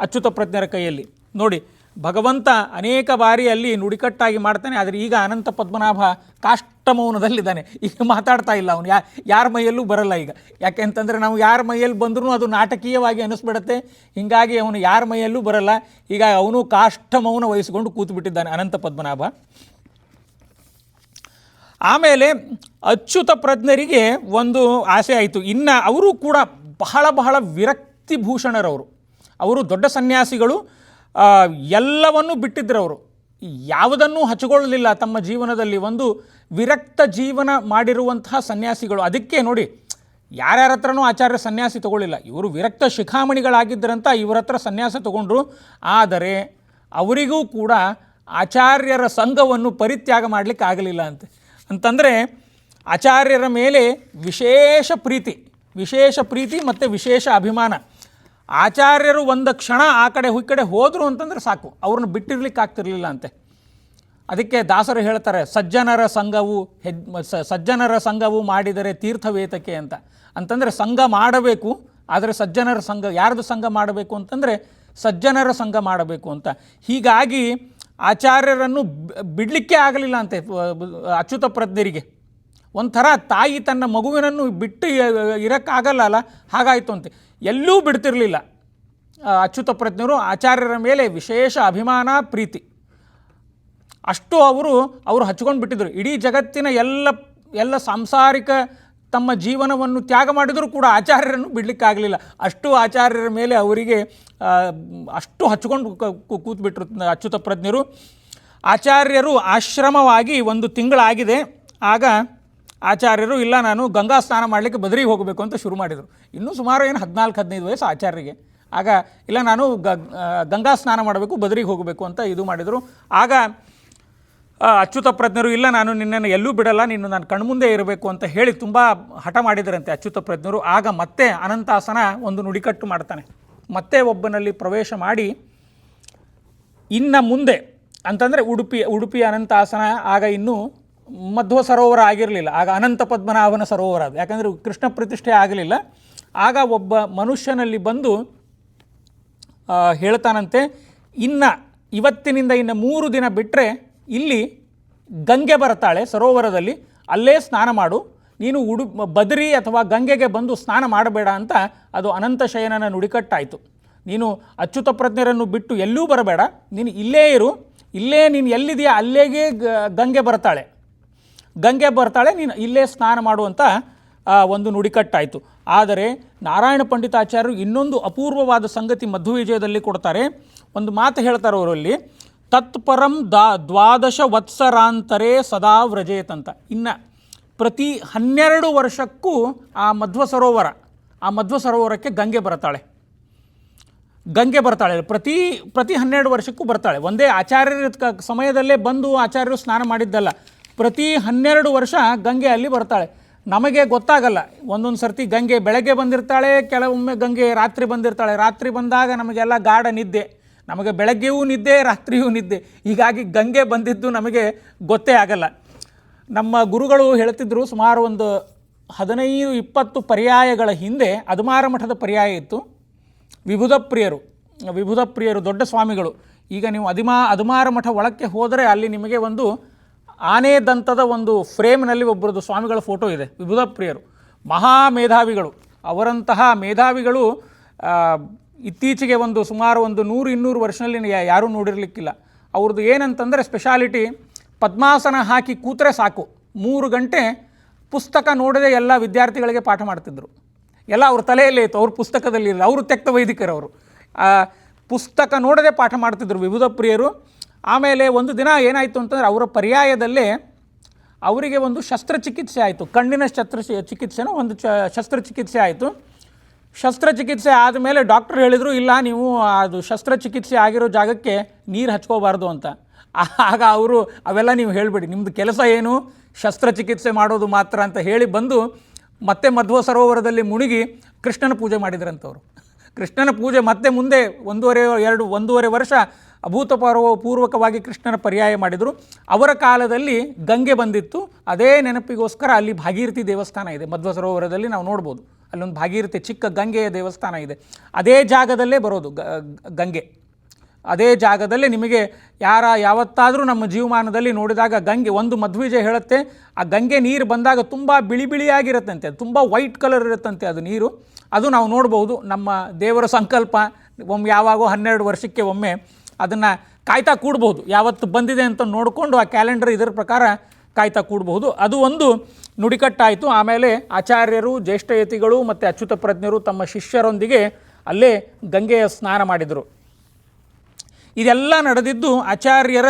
ಅಚ್ಯುತ ಪ್ರಜ್ಞರ ಕೈಯಲ್ಲಿ. ನೋಡಿ, ಭಗವಂತ ಅನೇಕ ಬಾರಿ ಅಲ್ಲಿ ನುಡಿಕಟ್ಟಾಗಿ ಮಾಡ್ತಾನೆ. ಆದರೆ ಈಗ ಅನಂತ ಪದ್ಮನಾಭ ಕಾಷ್ಟಮೌನದಲ್ಲಿದ್ದಾನೆ, ಈಗ ಮಾತಾಡ್ತಾ ಇಲ್ಲ ಅವನು, ಯಾರ ಮೈಯಲ್ಲೂ ಬರಲ್ಲ ಈಗ. ಯಾಕೆಂತಂದರೆ ನಾವು ಯಾರ ಮೈಯಲ್ಲಿ ಬಂದರೂ ಅದು ನಾಟಕೀಯವಾಗಿ ಅನಿಸ್ಬಿಡುತ್ತೆ. ಹೀಗಾಗಿ ಅವನು ಯಾರ ಮೈಯಲ್ಲೂ ಬರಲ್ಲ. ಹೀಗಾಗಿ ಅವನು ಕಾಷ್ಟಮೌನ ವಹಿಸಿಕೊಂಡು ಕೂತ್ಬಿಟ್ಟಿದ್ದಾನೆ ಅನಂತ ಪದ್ಮನಾಭ. ಆಮೇಲೆ ಅಚ್ಯುತ ಪ್ರಜ್ಞರಿಗೆ ಒಂದು ಆಸೆ ಆಯಿತು. ಇನ್ನು ಅವರು ಕೂಡ ಬಹಳ ವಿರಕ್ತಿಭೂಷಣರವರು. ಅವರು ದೊಡ್ಡ ಸನ್ಯಾಸಿಗಳು, ಎಲ್ಲವನ್ನೂ ಬಿಟ್ಟಿದ್ದರು. ಅವರು ಯಾವುದನ್ನೂ ಹಚ್ಚಿಕೊಳ್ಳಲಿಲ್ಲ ತಮ್ಮ ಜೀವನದಲ್ಲಿ. ಒಂದು ವಿರಕ್ತ ಜೀವನ ಮಾಡಿರುವಂತಹ ಸನ್ಯಾಸಿಗಳು. ಅದಕ್ಕೆ ನೋಡಿ, ಯಾರ್ಯಾರ ಹತ್ರನೂ ಆಚಾರ್ಯ ಸನ್ಯಾಸಿ ತಗೊಳ್ಳಿಲ್ಲ. ಇವರು ವಿರಕ್ತ ಶಿಖಾಮಣಿಗಳಾಗಿದ್ದರಂತ ಇವರ ಹತ್ರ ಸನ್ಯಾಸ ತಗೊಂಡ್ರು. ಆದರೆ ಅವರಿಗೂ ಕೂಡ ಆಚಾರ್ಯರ ಸಂಘವನ್ನು ಪರಿತ್ಯಾಗ ಮಾಡಲಿಕ್ಕೆ ಆಗಲಿಲ್ಲ ಅಂತಂದರೆ ಆಚಾರ್ಯರ ಮೇಲೆ ವಿಶೇಷ ಪ್ರೀತಿ ಮತ್ತು ವಿಶೇಷ ಅಭಿಮಾನ. ಆಚಾರ್ಯರು ಒಂದು ಕ್ಷಣ ಆ ಕಡೆ ಈ ಕಡೆ ಹೋದರು ಅಂತಂದರೆ ಸಾಕು, ಅವ್ರನ್ನ ಬಿಟ್ಟಿರ್ಲಿಕ್ಕೆ ಆಗ್ತಿರ್ಲಿಲ್ಲ ಅಂತೆ. ಅದಕ್ಕೆ ದಾಸರು ಹೇಳ್ತಾರೆ, ಸಜ್ಜನರ ಸಂಘವು ಮಾಡಿದರೆ ತೀರ್ಥವೇತಕ್ಕೆ ಅಂತಂದರೆ ಸಂಘ ಮಾಡಬೇಕು. ಆದರೆ ಸಜ್ಜನರ ಸಂಘ, ಯಾರ್ದು ಸಂಘ ಮಾಡಬೇಕು ಅಂತಂದರೆ ಸಜ್ಜನರ ಸಂಘ ಮಾಡಬೇಕು ಅಂತ. ಹೀಗಾಗಿ ಆಚಾರ್ಯರನ್ನು ಬಿಡಲಿಕ್ಕೆ ಆಗಲಿಲ್ಲ ಅಂತೆ ಅಚ್ಯುತ ಪ್ರಜ್ಞರಿಗೆ. ಒಂಥರ ತಾಯಿ ತನ್ನ ಮಗುವಿನನ್ನು ಬಿಟ್ಟು ಇರೋಕ್ಕಾಗಲ್ಲ, ಹಾಗಾಯಿತು ಅಂತೆ. ಎಲ್ಲೂ ಬಿಡ್ತಿರಲಿಲ್ಲ ಅಚ್ಯುತ ಪ್ರಜ್ಞರು. ಆಚಾರ್ಯರ ಮೇಲೆ ವಿಶೇಷ ಅಭಿಮಾನ, ಪ್ರೀತಿ ಅಷ್ಟು ಅವರು ಹಚ್ಕೊಂಡು ಬಿಟ್ಟಿದ್ರು. ಇಡೀ ಜಗತ್ತಿನ ಎಲ್ಲ ಸಾಂಸಾರಿಕ ತಮ್ಮ ಜೀವನವನ್ನು ತ್ಯಾಗ ಮಾಡಿದರೂ ಕೂಡ ಆಚಾರ್ಯರನ್ನು ಬಿಡಲಿಕ್ಕಾಗಲಿಲ್ಲ. ಅಷ್ಟು ಆಚಾರ್ಯರ ಮೇಲೆ ಅವರಿಗೆ ಅಷ್ಟು ಹಚ್ಕೊಂಡು ಕೂತ್ಬಿಟ್ರು ಅಚ್ಯುತ ಪ್ರಜ್ಞರು. ಆಚಾರ್ಯರು ಆಶ್ರಮವಾಗಿ 1 ತಿಂಗಳಾಗಿದೆ. ಆಗ ಆಚಾರ್ಯರು, ಇಲ್ಲ ನಾನು ಗಂಗಾ ಸ್ನಾನ ಮಾಡಲಿಕ್ಕೆ ಬದರಿಗೆ ಹೋಗಬೇಕು ಅಂತ ಶುರು ಮಾಡಿದರು. ಇನ್ನೂ ಸುಮಾರು 14-15 ವಯಸ್ಸು ಆಚಾರ್ಯರಿಗೆ. ಆಗ ಇಲ್ಲ ನಾನು ಗಂಗಾ ಸ್ನಾನ ಮಾಡಬೇಕು, ಬದರಿಗೆ ಹೋಗಬೇಕು ಅಂತ ಇದು ಮಾಡಿದರು. ಆಗ ಅಚ್ಯುತ ಪ್ರಜ್ಞರು, ಇಲ್ಲ ನಾನು ನಿನ್ನನ್ನು ಎಲ್ಲೂ ಬಿಡಲ್ಲ, ನೀನು ನಾನು ಕಣ್ಮುಂದೆ ಇರಬೇಕು ಅಂತ ಹೇಳಿ ತುಂಬ ಹಠ ಮಾಡಿದರಂತೆ ಅಚ್ಯುತ ಪ್ರಜ್ಞರು. ಆಗ ಮತ್ತೆ ಅನಂತಾಸನ ಒಂದು ನುಡಿಕಟ್ಟು ಮಾಡ್ತಾನೆ. ಮತ್ತೆ ಒಬ್ಬನಲ್ಲಿ ಪ್ರವೇಶ ಮಾಡಿ ಇನ್ನು ಮುಂದೆ ಅಂತಂದರೆ ಉಡುಪಿ ಅನಂತಾಸನ ಆಗ ಇನ್ನೂ ಮಧ್ವ ಸರೋವರ ಆಗಿರಲಿಲ್ಲ, ಆಗ ಅನಂತ ಪದ್ಮನಾಭನ ಸರೋವರ ಅದು. ಯಾಕಂದರೆ ಕೃಷ್ಣ ಪ್ರತಿಷ್ಠೆ ಆಗಲಿಲ್ಲ. ಆಗ ಒಬ್ಬ ಮನುಷ್ಯನಲ್ಲಿ ಬಂದು ಹೇಳ್ತಾನಂತೆ, ಇವತ್ತಿನಿಂದ 3 ದಿನ ಬಿಟ್ಟರೆ ಇಲ್ಲಿ ಗಂಗೆ ಬರ್ತಾಳೆ ಸರೋವರದಲ್ಲಿ, ಅಲ್ಲೇ ಸ್ನಾನ ಮಾಡು, ನೀನು ಬದರಿ ಅಥವಾ ಗಂಗೆಗೆ ಬಂದು ಸ್ನಾನ ಮಾಡಬೇಡ ಅಂತ. ಅದು ಅನಂತ ಶಯನನ ನುಡಿಕಟ್ಟಾಯಿತು. ನೀನು ಅಚ್ಯುತ ಪ್ರಜ್ಞರನ್ನು ಬಿಟ್ಟು ಎಲ್ಲೂ ಬರಬೇಡ, ನೀನು ಇಲ್ಲೇ ಇರು, ಇಲ್ಲೇ ನೀನು ಎಲ್ಲಿದೆಯಾ ಅಲ್ಲೇಗೆ ಗಂಗೆ ಬರ್ತಾಳೆ, ನೀನು ಇಲ್ಲೇ ಸ್ನಾನ ಮಾಡುವಂಥ ಒಂದು ನುಡಿಕಟ್ಟಾಯಿತು. ಆದರೆ ನಾರಾಯಣ ಪಂಡಿತಾಚಾರ್ಯರು ಇನ್ನೊಂದು ಅಪೂರ್ವವಾದ ಸಂಗತಿ ಮಧ್ವವಿಜಯದಲ್ಲಿ ಕೊಡ್ತಾರೆ. ಒಂದು ಮಾತು ಹೇಳ್ತಾರೆ ಅವರಲ್ಲಿ, ತತ್ಪರಂ 12 ವತ್ಸರಾಂತರೇ ಸದಾ ವ್ರಜೇತ್ ಅಂತ. ಇನ್ನು ಪ್ರತಿ 12 ವರ್ಷಕ್ಕೂ ಆ ಮಧ್ವ ಸರೋವರಕ್ಕೆ ಗಂಗೆ ಬರ್ತಾಳೆ. ಪ್ರತಿ 12 ವರ್ಷಕ್ಕೂ ಬರ್ತಾಳೆ. ಒಂದೇ ಆಚಾರ್ಯರ ಸಮಯದಲ್ಲೇ ಬಂದು ಆಚಾರ್ಯರು ಸ್ನಾನ ಮಾಡಿದ್ದಲ್ಲ, ಪ್ರತಿ 12 ವರ್ಷ ಗಂಗೆ ಅಲ್ಲಿ ಬರ್ತಾಳೆ. ನಮಗೆ ಗೊತ್ತಾಗಲ್ಲ, ಒಂದೊಂದು ಸರ್ತಿ ಗಂಗೆ ಬೆಳಗ್ಗೆ ಬಂದಿರ್ತಾಳೆ, ಕೆಲವೊಮ್ಮೆ ಗಂಗೆ ರಾತ್ರಿ ಬಂದಿರ್ತಾಳೆ. ರಾತ್ರಿ ಬಂದಾಗ ನಮಗೆಲ್ಲ ಗಾಢ ನಿದ್ದೆ, ನಮಗೆ ಬೆಳಗ್ಗೆಯೂ ನಿದ್ದೆ, ರಾತ್ರಿಯೂ ನಿದ್ದೆ. ಹೀಗಾಗಿ ಗಂಗೆ ಬಂದಿದ್ದು ನಮಗೆ ಗೊತ್ತೇ ಆಗಲ್ಲ. ನಮ್ಮ ಗುರುಗಳು ಹೇಳ್ತಿದ್ರು, ಸುಮಾರು ಒಂದು 15-20 ಪರ್ಯಾಯಗಳ ಹಿಂದೆ ಅದುಮಾರ ಮಠದ ಪರ್ಯಾಯ ಇತ್ತು. ವಿಭುಧ ಪ್ರಿಯರು ದೊಡ್ಡ ಸ್ವಾಮಿಗಳು. ಈಗ ನೀವು ಅದುಮಾರ ಮಠ ಒಳಕ್ಕೆ ಹೋದರೆ ಅಲ್ಲಿ ನಿಮಗೆ ಒಂದು ಆನೆ ದಂತದ ಒಂದು ಫ್ರೇಮ್ನಲ್ಲಿ ಒಬ್ಬರದ್ದು ಸ್ವಾಮಿಗಳ ಫೋಟೋ ಇದೆ. ವಿಭುಧ ಪ್ರಿಯರು ಮಹಾ ಮೇಧಾವಿಗಳು. ಅವರಂತಹ ಮೇಧಾವಿಗಳು ಇತ್ತೀಚೆಗೆ ಸುಮಾರು 100-200 ವರ್ಷದಲ್ಲಿ ಯಾರೂ ನೋಡಿರಲಿಕ್ಕಿಲ್ಲ. ಅವ್ರದ್ದು ಏನಂತಂದರೆ ಸ್ಪೆಷಾಲಿಟಿ, ಪದ್ಮಾಸನ ಹಾಕಿ ಕೂತ್ರೆ ಸಾಕು, 3 ಗಂಟೆ ಪುಸ್ತಕ ನೋಡದೆ ಎಲ್ಲ ವಿದ್ಯಾರ್ಥಿಗಳಿಗೆ ಪಾಠ ಮಾಡ್ತಿದ್ರು. ಎಲ್ಲ ಅವ್ರ ತಲೆಯಲ್ಲೇ ಇತ್ತು, ಅವ್ರ ಪುಸ್ತಕದಲ್ಲಿ ಇಲ್ಲ. ಅವರು ತೆಕ್ತ ವೈದಿಕರವರು, ಪುಸ್ತಕ ನೋಡದೆ ಪಾಠ ಮಾಡ್ತಿದ್ರು ವಿಭುಧ ಪ್ರಿಯರು. ಆಮೇಲೆ ಒಂದು ದಿನ ಏನಾಯಿತು ಅಂತಂದರೆ, ಅವರ ಪರ್ಯಾಯದಲ್ಲೇ ಅವರಿಗೆ ಒಂದು ಶಸ್ತ್ರಚಿಕಿತ್ಸೆ ಆಯಿತು. ಕಣ್ಣಿನ ಚಿಕಿತ್ಸೆನೋ ಒಂದು ಶಸ್ತ್ರಚಿಕಿತ್ಸೆ ಆಯಿತು. ಶಸ್ತ್ರಚಿಕಿತ್ಸೆ ಆದಮೇಲೆ ಡಾಕ್ಟರ್ ಹೇಳಿದರು, ಇಲ್ಲ ನೀವು ಅದು ಶಸ್ತ್ರಚಿಕಿತ್ಸೆ ಆಗಿರೋ ಜಾಗಕ್ಕೆ ನೀರು ಹಚ್ಕೋಬಾರ್ದು ಅಂತ. ಆಗ ಅವರು, ಅವೆಲ್ಲ ನೀವು ಹೇಳಬೇಡಿ, ನಿಮ್ಮದು ಕೆಲಸ ಏನು, ಶಸ್ತ್ರಚಿಕಿತ್ಸೆ ಮಾಡೋದು ಮಾತ್ರ ಅಂತ ಹೇಳಿ ಬಂದು ಮತ್ತೆ ಮಧ್ವ ಸರೋವರದಲ್ಲಿ ಮುಳುಗಿ ಕೃಷ್ಣನ ಪೂಜೆ ಮಾಡಿದ್ರಂಥವ್ರು. ಕೃಷ್ಣನ ಪೂಜೆ ಮತ್ತೆ ಮುಂದೆ 1.5 ವರ್ಷ ಅಭೂತಪೂರ್ವಕವಾಗಿ ಕೃಷ್ಣನ ಪರ್ಯಾಯ ಮಾಡಿದರು. ಅವರ ಕಾಲದಲ್ಲಿ ಗಂಗೆ ಬಂದಿತ್ತು. ಅದೇ ನೆನಪಿಗೋಸ್ಕರ ಅಲ್ಲಿ ಭಾಗೀರಥಿ ದೇವಸ್ಥಾನ ಇದೆ ಮಧ್ವ ಸರೋವರದಲ್ಲಿ, ನಾವು ನೋಡ್ಬೋದು. ಅಲ್ಲೊಂದು ಭಾಗೀರಥಿ ಚಿಕ್ಕ ಗಂಗೆಯ ದೇವಸ್ಥಾನ ಇದೆ. ಅದೇ ಜಾಗದಲ್ಲೇ ಬರೋದು ಗಂಗೆ. ಅದೇ ಜಾಗದಲ್ಲೇ ನಿಮಗೆ ಯಾವತ್ತಾದರೂ ನಮ್ಮ ಜೀವಮಾನದಲ್ಲಿ ನೋಡಿದಾಗ ಗಂಗೆ, ಒಂದು ಮಧ್ವವಿಜಯ ಹೇಳುತ್ತೆ, ಆ ಗಂಗೆ ನೀರು ಬಂದಾಗ ತುಂಬ ಬಿಳಿಯಾಗಿರುತ್ತಂತೆ, ತುಂಬ ವೈಟ್ ಕಲರ್ ಇರುತ್ತಂತೆ ಅದು ನೀರು. ಅದು ನಾವು ನೋಡ್ಬೋದು. ನಮ್ಮ ದೇವರ ಸಂಕಲ್ಪ ಯಾವಾಗೋ 12 ವರ್ಷಕ್ಕೆ ಒಮ್ಮೆ ಅದನ್ನು ಕಾಯ್ತಾ ಕೂಡ್ಬೋದು. ಯಾವತ್ತು ಬಂದಿದೆ ಅಂತ ನೋಡಿಕೊಂಡು ಆ ಕ್ಯಾಲೆಂಡರ್ ಇದರ ಪ್ರಕಾರ ಕಾಯ್ತಾ ಕೂಡಬಹುದು. ಅದು ಒಂದು ನುಡಿಕಟ್ಟಾಯಿತು. ಆಮೇಲೆ ಆಚಾರ್ಯರು, ಜ್ಯೇಷ್ಠಯತಿಗಳು ಮತ್ತು ಅಚ್ಯುತ ಪ್ರಜ್ಞರು ತಮ್ಮ ಶಿಷ್ಯರೊಂದಿಗೆ ಅಲ್ಲೇ ಗಂಗೆಯ ಸ್ನಾನ ಮಾಡಿದರು. ಇದೆಲ್ಲ ನಡೆದಿದ್ದು ಆಚಾರ್ಯರ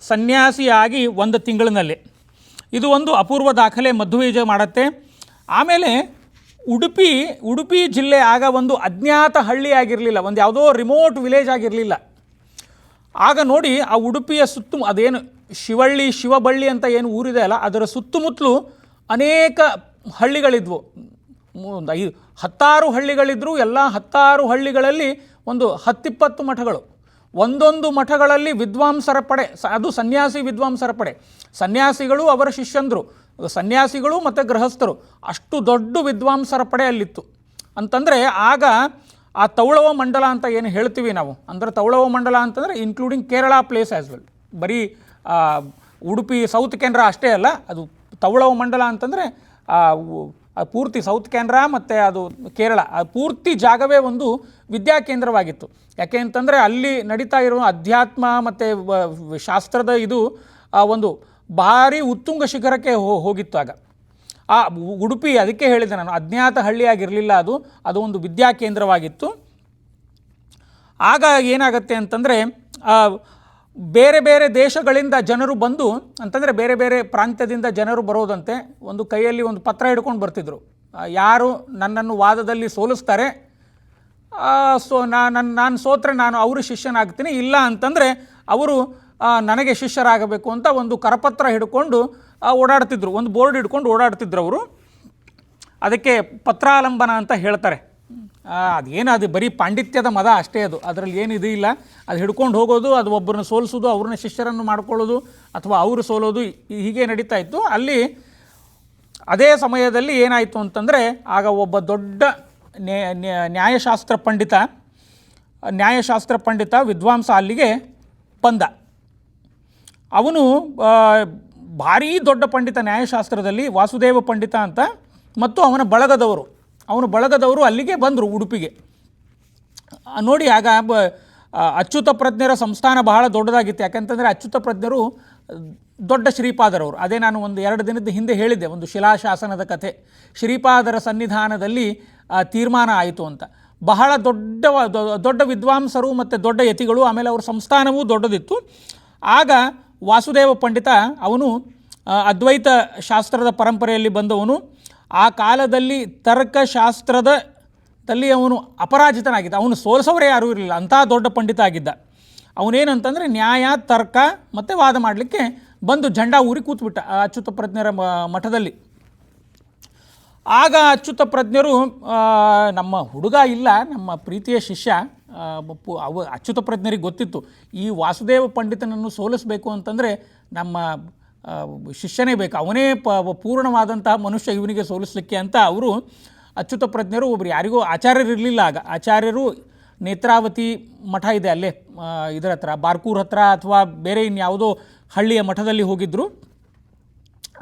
ಸನ್ಯಾಸಿಯಾಗಿ 1 ತಿಂಗಳಿನಲ್ಲಿ. ಇದು ಒಂದು ಅಪೂರ್ವ ದಾಖಲೆ ಮಧ್ವವಿಜಯ ಮಾಡುತ್ತೆ. ಆಮೇಲೆ ಉಡುಪಿ ಜಿಲ್ಲೆ ಆಗ ಒಂದು ಅಜ್ಞಾತ ಹಳ್ಳಿ ಆಗಿರಲಿಲ್ಲ, ಒಂದು ಯಾವುದೋ ರಿಮೋಟ್ ವಿಲೇಜ್ ಆಗಿರಲಿಲ್ಲ. ಆಗ ನೋಡಿ, ಆ ಉಡುಪಿಯ ಅದೇನು ಶಿವಬಳ್ಳಿ ಅಂತ ಏನು ಊರಿದೆ ಅಲ್ಲ, ಅದರ ಸುತ್ತಮುತ್ತಲೂ ಅನೇಕ ಹಳ್ಳಿಗಳಿದ್ವು. ಒಂದು 10 ಹಳ್ಳಿಗಳಿದ್ದರೂ ಎಲ್ಲ 10 ಹಳ್ಳಿಗಳಲ್ಲಿ ಒಂದು 10-20 ಮಠಗಳು, ಒಂದೊಂದು ಮಠಗಳಲ್ಲಿ ವಿದ್ವಾಂಸರ ಪಡೆ, ಅದು ಸನ್ಯಾಸಿ ವಿದ್ವಾಂಸರ ಪಡೆ, ಸನ್ಯಾಸಿಗಳು ಅವರ ಶಿಷ್ಯಂದರು, ಸನ್ಯಾಸಿಗಳು ಮತ್ತು ಗೃಹಸ್ಥರು, ಅಷ್ಟು ದೊಡ್ಡ ವಿದ್ವಾಂಸರ ಪಡೆ ಅಲ್ಲಿತ್ತು. ಅಂತಂದರೆ ಆಗ ಆ ತೌಳವ ಮಂಡಲ ಅಂತ ಏನು ಹೇಳ್ತೀವಿ ನಾವು, ಅಂದರೆ ತೌಳವ ಮಂಡಲ ಅಂತಂದರೆ including Kerala place as well, ಬರೀ ಉಡುಪಿ ಸೌತ್ ಕೆನರಾ ಅಷ್ಟೇ ಅಲ್ಲ, ಅದು ತೌಳವ ಮಂಡಲ ಅಂತಂದರೆ ಪೂರ್ತಿ ಸೌತ್ ಕೆನರಾ ಮತ್ತು ಅದು ಕೇರಳ, ಪೂರ್ತಿ ಜಾಗವೇ ಒಂದು ವಿದ್ಯಾಕೇಂದ್ರವಾಗಿತ್ತು. ಯಾಕೆ ಅಂತಂದರೆ ಅಲ್ಲಿ ನಡೀತಾ ಇರೋ ಅಧ್ಯಾತ್ಮ ಮತ್ತು ಶಾಸ್ತ್ರದ ಇದು ಒಂದು ಭಾರಿ ಉತ್ತುಂಗ ಶಿಖರಕ್ಕೆ ಹೋಗಿತ್ತು ಆಗ. ಆ ಉಡುಪಿ, ಅದಕ್ಕೆ ಹೇಳಿದೆ ನಾನು, ಅಜ್ಞಾತ ಹಳ್ಳಿಯಾಗಿರಲಿಲ್ಲ, ಅದು ಒಂದು ವಿದ್ಯಾಕೇಂದ್ರವಾಗಿತ್ತು. ಆಗ ಏನಾಗುತ್ತೆ ಅಂತಂದರೆ ಬೇರೆ ಬೇರೆ ದೇಶಗಳಿಂದ ಜನರು ಬಂದು, ಅಂತಂದರೆ ಬೇರೆ ಬೇರೆ ಪ್ರಾಂತ್ಯದಿಂದ ಜನರು ಬರೋದಂತೆ, ಒಂದು ಕೈಯಲ್ಲಿ ಒಂದು ಪತ್ರ ಹಿಡ್ಕೊಂಡು ಬರ್ತಿದ್ರು. ಯಾರು ನನ್ನನ್ನು ವಾದದಲ್ಲಿ ಸೋಲಿಸ್ತಾರೆ, ನಾನು ಸೋತ್ರೆ ನಾನು ಅವರು ಶಿಷ್ಯನಾಗ್ತೀನಿ, ಇಲ್ಲ ಅಂತಂದರೆ ಅವರು ನನಗೆ ಶಿಷ್ಯರಾಗಬೇಕು ಅಂತ ಒಂದು ಕರಪತ್ರ ಹಿಡ್ಕೊಂಡು ಓಡಾಡ್ತಿದ್ರು, ಒಂದು ಬೋರ್ಡ್ ಹಿಡ್ಕೊಂಡು ಓಡಾಡ್ತಿದ್ರು ಅವರು. ಅದಕ್ಕೆ ಪತ್ರಾಲಂಬನ ಅಂತ ಹೇಳ್ತಾರೆ. ಅದೇನು, ಅದು ಬರೀ ಪಾಂಡಿತ್ಯದ ಮದ ಅಷ್ಟೇ, ಅದರಲ್ಲಿ ಏನಿದು ಇಲ್ಲ. ಅದು ಹಿಡ್ಕೊಂಡು ಹೋಗೋದು, ಅದು ಒಬ್ಬರನ್ನ ಸೋಲಿಸೋದು, ಅವ್ರನ್ನ ಶಿಷ್ಯರನ್ನು ಮಾಡ್ಕೊಳ್ಳೋದು, ಅಥವಾ ಅವರು ಸೋಲೋದು, ಹೀಗೆ ನಡೀತಾ ಇತ್ತು ಅಲ್ಲಿ. ಅದೇ ಸಮಯದಲ್ಲಿ ಏನಾಯಿತು ಅಂತಂದರೆ, ಆಗ ಒಬ್ಬ ದೊಡ್ಡ ನ್ಯಾಯಶಾಸ್ತ್ರ ಪಂಡಿತ ವಿದ್ವಾಂಸ ಅಲ್ಲಿಗೆ ಬಂದ. ಅವನು ಭಾರೀ ದೊಡ್ಡ ಪಂಡಿತ ನ್ಯಾಯಶಾಸ್ತ್ರದಲ್ಲಿ, ವಾಸುದೇವ ಪಂಡಿತ ಅಂತ, ಮತ್ತು ಅವನ ಬಳಗದವರು ಅಲ್ಲಿಗೆ ಬಂದರು ಉಡುಪಿಗೆ. ನೋಡಿ, ಆಗ ಅಚ್ಯುತ ಪ್ರಜ್ಞರ ಸಂಸ್ಥಾನ ಬಹಳ ದೊಡ್ಡದಾಗಿತ್ತು. ಯಾಕಂತಂದರೆ ಅಚ್ಯುತ ಪ್ರಜ್ಞರು ದೊಡ್ಡ ಶ್ರೀಪಾದರವರು. ಅದೇ ನಾನು 1-2 ದಿನದ ಹಿಂದೆ ಹೇಳಿದ್ದೆ, ಒಂದು ಶಿಲಾಶಾಸನದ ಕಥೆ, ಶ್ರೀಪಾದರ ಸನ್ನಿಧಾನದಲ್ಲಿ ತೀರ್ಮಾನ ಆಯಿತು ಅಂತ. ಬಹಳ ದೊಡ್ಡ ವಿದ್ವಾಂಸರು ಮತ್ತು ದೊಡ್ಡ ಯತಿಗಳು, ಆಮೇಲೆ ಅವರ ಸಂಸ್ಥಾನವೂ ದೊಡ್ಡದಿತ್ತು. ಆಗ ವಾಸುದೇವ ಪಂಡಿತ ಅವನು ಅದ್ವೈತ ಶಾಸ್ತ್ರದ ಪರಂಪರೆಯಲ್ಲಿ ಬಂದವನು. ಆ ಕಾಲದಲ್ಲಿ ತರ್ಕಶಾಸ್ತ್ರದಲ್ಲಿ ಅವನು ಅಪರಾಜಿತನಾಗಿದ್ದ, ಅವನು ಸೋಲಿಸೋರೇ ಯಾರೂ ಇರಲಿಲ್ಲ, ಅಂಥ ದೊಡ್ಡ ಪಂಡಿತ ಆಗಿದ್ದ. ಅವನೇನಂತಂದರೆ ನ್ಯಾಯ, ತರ್ಕ ಮತ್ತು ವಾದ ಮಾಡಲಿಕ್ಕೆ ಬಂದು ಜಂಡಾ ಊರಿ ಕೂತ್ಬಿಟ್ಟ ಅಚ್ಯುತ ಪ್ರಜ್ಞರ ಮಠದಲ್ಲಿ. ಆಗ ಅಚ್ಯುತ ಪ್ರಜ್ಞರು, ನಮ್ಮ ಹುಡುಗ ಇಲ್ಲ, ನಮ್ಮ ಪ್ರೀತಿಯ ಶಿಷ್ಯ, ಅಚ್ಯುತ ಪ್ರಜ್ಞರಿಗೆ ಗೊತ್ತಿತ್ತು, ಈ ವಾಸುದೇವ ಪಂಡಿತನನ್ನು ಸೋಲಿಸಬೇಕು ಅಂತಂದರೆ ನಮ್ಮ ಶಿಷ್ಯನೇ ಬೇಕು, ಅವನೇ ಪೂರ್ಣವಾದಂತಹ ಮನುಷ್ಯ ಇವನಿಗೆ ಸೋಲಿಸಲಿಕ್ಕೆ ಅಂತ ಅವರು ಅಚ್ಯುತ ಪ್ರಜ್ಞರು ಒಬ್ಬರು ಯಾರಿಗೂ ಆಚಾರ್ಯರಿರಲಿಲ್ಲ. ಆಗ ಆಚಾರ್ಯರು ನೇತ್ರಾವತಿ ಮಠ ಇದೆ ಅಲ್ಲೇ ಇದರ ಹತ್ರ, ಬಾರ್ಕೂರ್ ಹತ್ರ, ಅಥವಾ ಬೇರೆ ಇನ್ಯಾವುದೋ ಹಳ್ಳಿಯ ಮಠದಲ್ಲಿ ಹೋಗಿದ್ದರು.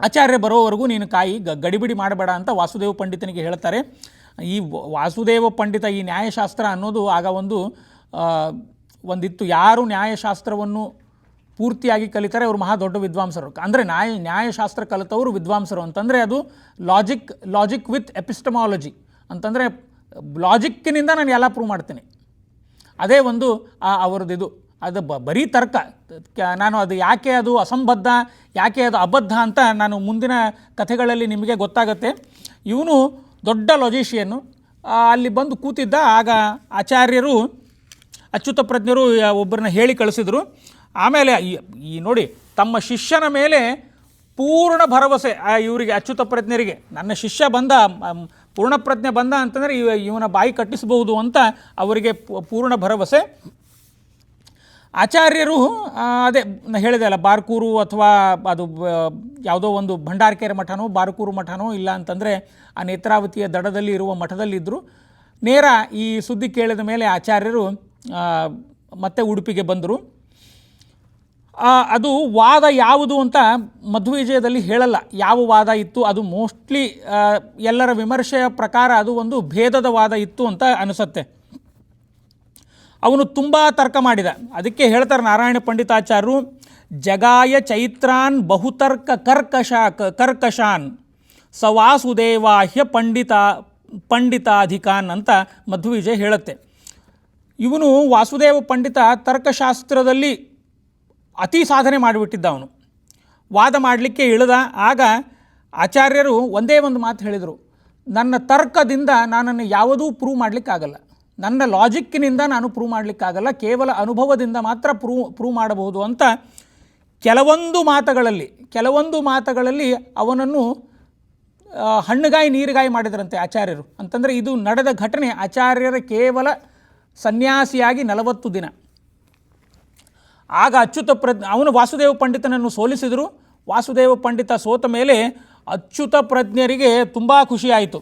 ಆಚಾರ್ಯ ಬರೋವರೆಗೂ ನೀನು ಕಾಯಿ, ಗಡಿಬಿಡಿ ಮಾಡಬೇಡ ಅಂತ ವಾಸುದೇವ ಪಂಡಿತನಿಗೆ ಹೇಳ್ತಾರೆ. ಈ ವಾಸುದೇವ ಪಂಡಿತ, ಈ ನ್ಯಾಯಶಾಸ್ತ್ರ ಅನ್ನೋದು ಆಗ ಒಂದಿತ್ತು. ಯಾರು ನ್ಯಾಯಶಾಸ್ತ್ರವನ್ನು ಪೂರ್ತಿಯಾಗಿ ಕಲಿತಾರೆ ಅವರು ಮಹಾ ದೊಡ್ಡ ವಿದ್ವಾಂಸರು. ಅಂದರೆ ನ್ಯಾಯಶಾಸ್ತ್ರ ಕಲಿತವರು ವಿದ್ವಾಂಸರು ಅಂತಂದರೆ ಅದು ಲಾಜಿಕ್ ವಿತ್ ಎಪಿಸ್ಟಮಾಲಜಿ ಅಂತಂದರೆ ಲಾಜಿಕ್ಕಿನಿಂದ ನಾನು ಎಲ್ಲ ಪ್ರೂವ್ ಮಾಡ್ತೀನಿ. ಅದೇ ಒಂದು ಅವರದ್ದು ಅದು ಬರೀ ತರ್ಕ. ನಾನು ಅದು ಯಾಕೆ ಅದು ಅಸಂಬದ್ಧ, ಯಾಕೆ ಅದು ಅಬದ್ಧ ಅಂತ ನಾನು ಮುಂದಿನ ಕಥೆಗಳಲ್ಲಿ ನಿಮಗೆ ಗೊತ್ತಾಗುತ್ತೆ. ಇವನು ದೊಡ್ಡ ಲಾಜಿಷಿಯನ್ನು ಅಲ್ಲಿ ಬಂದು ಕೂತಿದ್ದ. ಆಗ ಆಚಾರ್ಯರು ಅಚ್ಯುತ ಪ್ರಜ್ಞರು ಒಬ್ಬರನ್ನ ಹೇಳಿ ಕಳಿಸಿದರು. ಆಮೇಲೆ ಈ ನೋಡಿ, ತಮ್ಮ ಶಿಷ್ಯನ ಮೇಲೆ ಪೂರ್ಣ ಭರವಸೆ ಇವರಿಗೆ, ಅಚ್ಯುತ ಪ್ರಜ್ಞರಿಗೆ, ನನ್ನ ಶಿಷ್ಯ ಬಂದ, ಪೂರ್ಣಪ್ರಜ್ಞೆ ಬಂದ ಅಂತಂದರೆ ಇವನ ಬಾಯಿ ಕಟ್ಟಿಸಬಹುದು ಅಂತ ಅವರಿಗೆ ಪೂರ್ಣ ಭರವಸೆ. ಆಚಾರ್ಯರು ಅದೇ ಹೇಳಿದೆ ಅಲ್ಲ, ಬಾರ್ಕೂರು ಅಥವಾ ಅದು ಯಾವುದೋ ಒಂದು ಭಂಡಾರಕೆರೆ ಮಠನೋ ಬಾರ್ಕೂರು ಮಠನೋ, ಇಲ್ಲ ಅಂತಂದರೆ ಆ ನೇತ್ರಾವತಿಯ ದಡದಲ್ಲಿ ಇರುವ ಮಠದಲ್ಲಿದ್ದರು. ನೇರ ಈ ಸುದ್ದಿ ಕೇಳಿದ ಮೇಲೆ ಆಚಾರ್ಯರು ಮತ್ತೆ ಉಡುಪಿಗೆ ಬಂದರು. ಅದು ವಾದ ಯಾವುದು ಅಂತ ಮಧ್ವವಿಜಯದಲ್ಲಿ ಹೇಳಲ್ಲ, ಯಾವ ವಾದ ಇತ್ತು. ಅದು ಮೋಸ್ಟ್ಲಿ ಎಲ್ಲರ ವಿಮರ್ಶೆಯ ಪ್ರಕಾರ ಅದು ಒಂದು ಭೇದದ ವಾದ ಇತ್ತು ಅಂತ ಅನಿಸುತ್ತೆ. ಅವನು ತುಂಬ ತರ್ಕ ಮಾಡಿದ. ಅದಕ್ಕೆ ಹೇಳ್ತಾರೆ ನಾರಾಯಣ ಪಂಡಿತಾಚಾರ್ಯರು, ಜಗಾಯ ಚೈತ್ರಾನ್ ಬಹುತರ್ಕ ಕರ್ಕಶಾನ್ ಸವಾಸುದೇವಾಹ್ಯ ಪಂಡಿತಾಧಿಕಾನ್ ಅಂತ ಮಧ್ವವಿಜಯ ಹೇಳುತ್ತೆ. ಇವನು ವಾಸುದೇವ ಪಂಡಿತ ತರ್ಕಶಾಸ್ತ್ರದಲ್ಲಿ ಅತಿ ಸಾಧನೆ ಮಾಡಿಬಿಟ್ಟಿದ್ದ. ಅವನು ವಾದ ಮಾಡಲಿಕ್ಕೆ ಇಳಿದ. ಆಗ ಆಚಾರ್ಯರು ಒಂದೇ ಒಂದು ಮಾತು ಹೇಳಿದರು, ನನ್ನ ತರ್ಕದಿಂದ ನಾನನ್ನು ಯಾವುದೂ ಪ್ರೂವ್ ಮಾಡಲಿಕ್ಕಾಗಲ್ಲ, ನನ್ನ ಲಾಜಿಕ್ಕಿನಿಂದ ನಾನು ಪ್ರೂವ್ ಮಾಡಲಿಕ್ಕಾಗಲ್ಲ, ಕೇವಲ ಅನುಭವದಿಂದ ಮಾತ್ರ ಪ್ರೂವ್ ಮಾಡಬಹುದು ಅಂತ ಕೆಲವೊಂದು ಮಾತುಗಳಲ್ಲಿ ಅವನನ್ನು ಹಣ್ಣುಗಾಯಿ ನೀರುಗಾಯಿ ಮಾಡಿದರಂತೆ ಆಚಾರ್ಯರು. ಅಂತಂದರೆ ಇದು ನಡೆದ ಘಟನೆ ಆಚಾರ್ಯರ ಕೇವಲ ಸನ್ಯಾಸಿಯಾಗಿ 40 ದಿನ. ಆಗ ಅವನು ವಾಸುದೇವ ಪಂಡಿತನನ್ನು ಸೋಲಿಸಿದರು. ವಾಸುದೇವ ಪಂಡಿತ ಸೋತ ಮೇಲೆ ಅಚ್ಯುತ ಪ್ರಜ್ಞರಿಗೆ ತುಂಬ ಖುಷಿಯಾಯಿತು.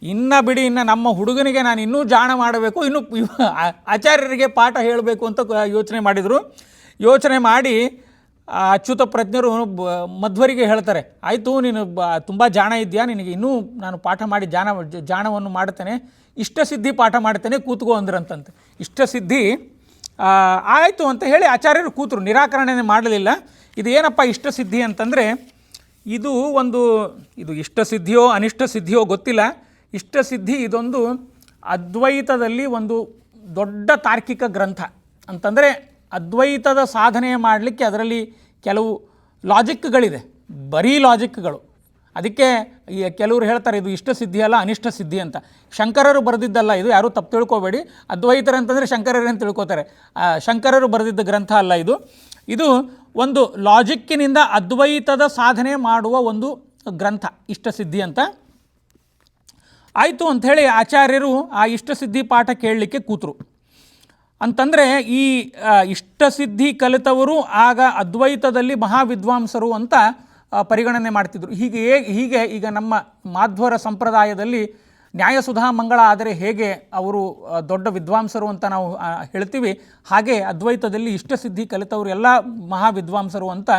ಇನ್ನು ಬಿಡಿ, ಇನ್ನು ನಮ್ಮ ಹುಡುಗನಿಗೆ ನಾನು ಇನ್ನೂ ಜಾಣ ಮಾಡಬೇಕು, ಇನ್ನೂ ಆಚಾರ್ಯರಿಗೆ ಪಾಠ ಹೇಳಬೇಕು ಅಂತ ಯೋಚನೆ ಮಾಡಿದರು. ಯೋಚನೆ ಮಾಡಿ ಅಚ್ಯುತ ಪ್ರಜ್ಞರು ಮಧ್ವರಿಗೆ ಹೇಳ್ತಾರೆ, ಆಯಿತು ನೀನು ತುಂಬ ಜಾಣ ಇದೆಯಾ, ನಿನಗೆ ಇನ್ನೂ ನಾನು ಪಾಠ ಮಾಡಿ ಜಾಣವನ್ನು ಮಾಡ್ತೇನೆ, ಇಷ್ಟಸಿದ್ಧಿ ಪಾಠ ಮಾಡ್ತೇನೆ, ಕೂತ್ಕೋ ಅಂದ್ರಂತಂತೆ. ಇಷ್ಟಸಿದ್ಧಿ ಆಯಿತು ಅಂತ ಹೇಳಿ ಆಚಾರ್ಯರು ಕೂತರು, ನಿರಾಕರಣೆ ಮಾಡಲಿಲ್ಲ. ಇದು ಏನಪ್ಪ ಇಷ್ಟಸಿದ್ಧಿ ಅಂತಂದರೆ, ಇದು ಇಷ್ಟಸಿದ್ಧಿಯೋ ಅನಿಷ್ಟ ಸಿದ್ಧಿಯೋ ಗೊತ್ತಿಲ್ಲ. ಇಷ್ಟಸಿದ್ಧಿ ಇದೊಂದು ಅದ್ವೈತದಲ್ಲಿ ಒಂದು ದೊಡ್ಡ ತಾರ್ಕಿಕ ಗ್ರಂಥ. ಅಂತಂದರೆ ಅದ್ವೈತದ ಸಾಧನೆ ಮಾಡಲಿಕ್ಕೆ ಅದರಲ್ಲಿ ಕೆಲವು ಲಾಜಿಕ್ಗಳಿದೆ, ಬರೀ ಲಾಜಿಕ್ಗಳು. ಅದಕ್ಕೆ ಕೆಲವರು ಹೇಳ್ತಾರೆ ಇದು ಇಷ್ಟಸಿದ್ಧಿ ಅಲ್ಲ ಅನಿಷ್ಟ ಸಿದ್ಧಿ ಅಂತ. ಶಂಕರರು ಬರೆದಿದ್ದಲ್ಲ ಇದು, ಯಾರೂ ತಪ್ಪು ತಿಳ್ಕೊಬೇಡಿ. ಅದ್ವೈತರು ಅಂತಂದರೆ ಶಂಕರರೇನು ತಿಳ್ಕೊತಾರೆ, ಶಂಕರರು ಬರೆದಿದ್ದ ಗ್ರಂಥ ಅಲ್ಲ ಇದು. ಇದು ಒಂದು ಲಾಜಿಕ್ಕಿನಿಂದ ಅದ್ವೈತದ ಸಾಧನೆ ಮಾಡುವ ಒಂದು ಗ್ರಂಥ ಇಷ್ಟಸಿದ್ಧಿ ಅಂತ. ಆಯಿತು ಅಂಥೇಳಿ ಆಚಾರ್ಯರು ಆ ಇಷ್ಟಸಿದ್ಧಿ ಪಾಠ ಕೇಳಲಿಕ್ಕೆ ಕೂತರು. ಅಂತಂದರೆ ಈ ಇಷ್ಟಸಿದ್ಧಿ ಕಲಿತವರು ಆಗ ಅದ್ವೈತದಲ್ಲಿ ಮಹಾವಿದ್ವಾಂಸರು ಅಂತ ಪರಿಗಣನೆ ಮಾಡ್ತಿದ್ರು. ಹೀಗೆ ಈಗ ನಮ್ಮ ಮಾಧ್ವರ ಸಂಪ್ರದಾಯದಲ್ಲಿ ನ್ಯಾಯಸುಧಾ ಮಂಗಳ ಆದರೆ ಹೇಗೆ ಅವರು ದೊಡ್ಡ ವಿದ್ವಾಂಸರು ಅಂತ ನಾವು ಹೇಳ್ತೀವಿ, ಹಾಗೆ ಅದ್ವೈತದಲ್ಲಿ ಇಷ್ಟಸಿದ್ಧಿ ಕಲಿತವರು ಎಲ್ಲ ಮಹಾವಿದ್ವಾಂಸರು ಅಂತ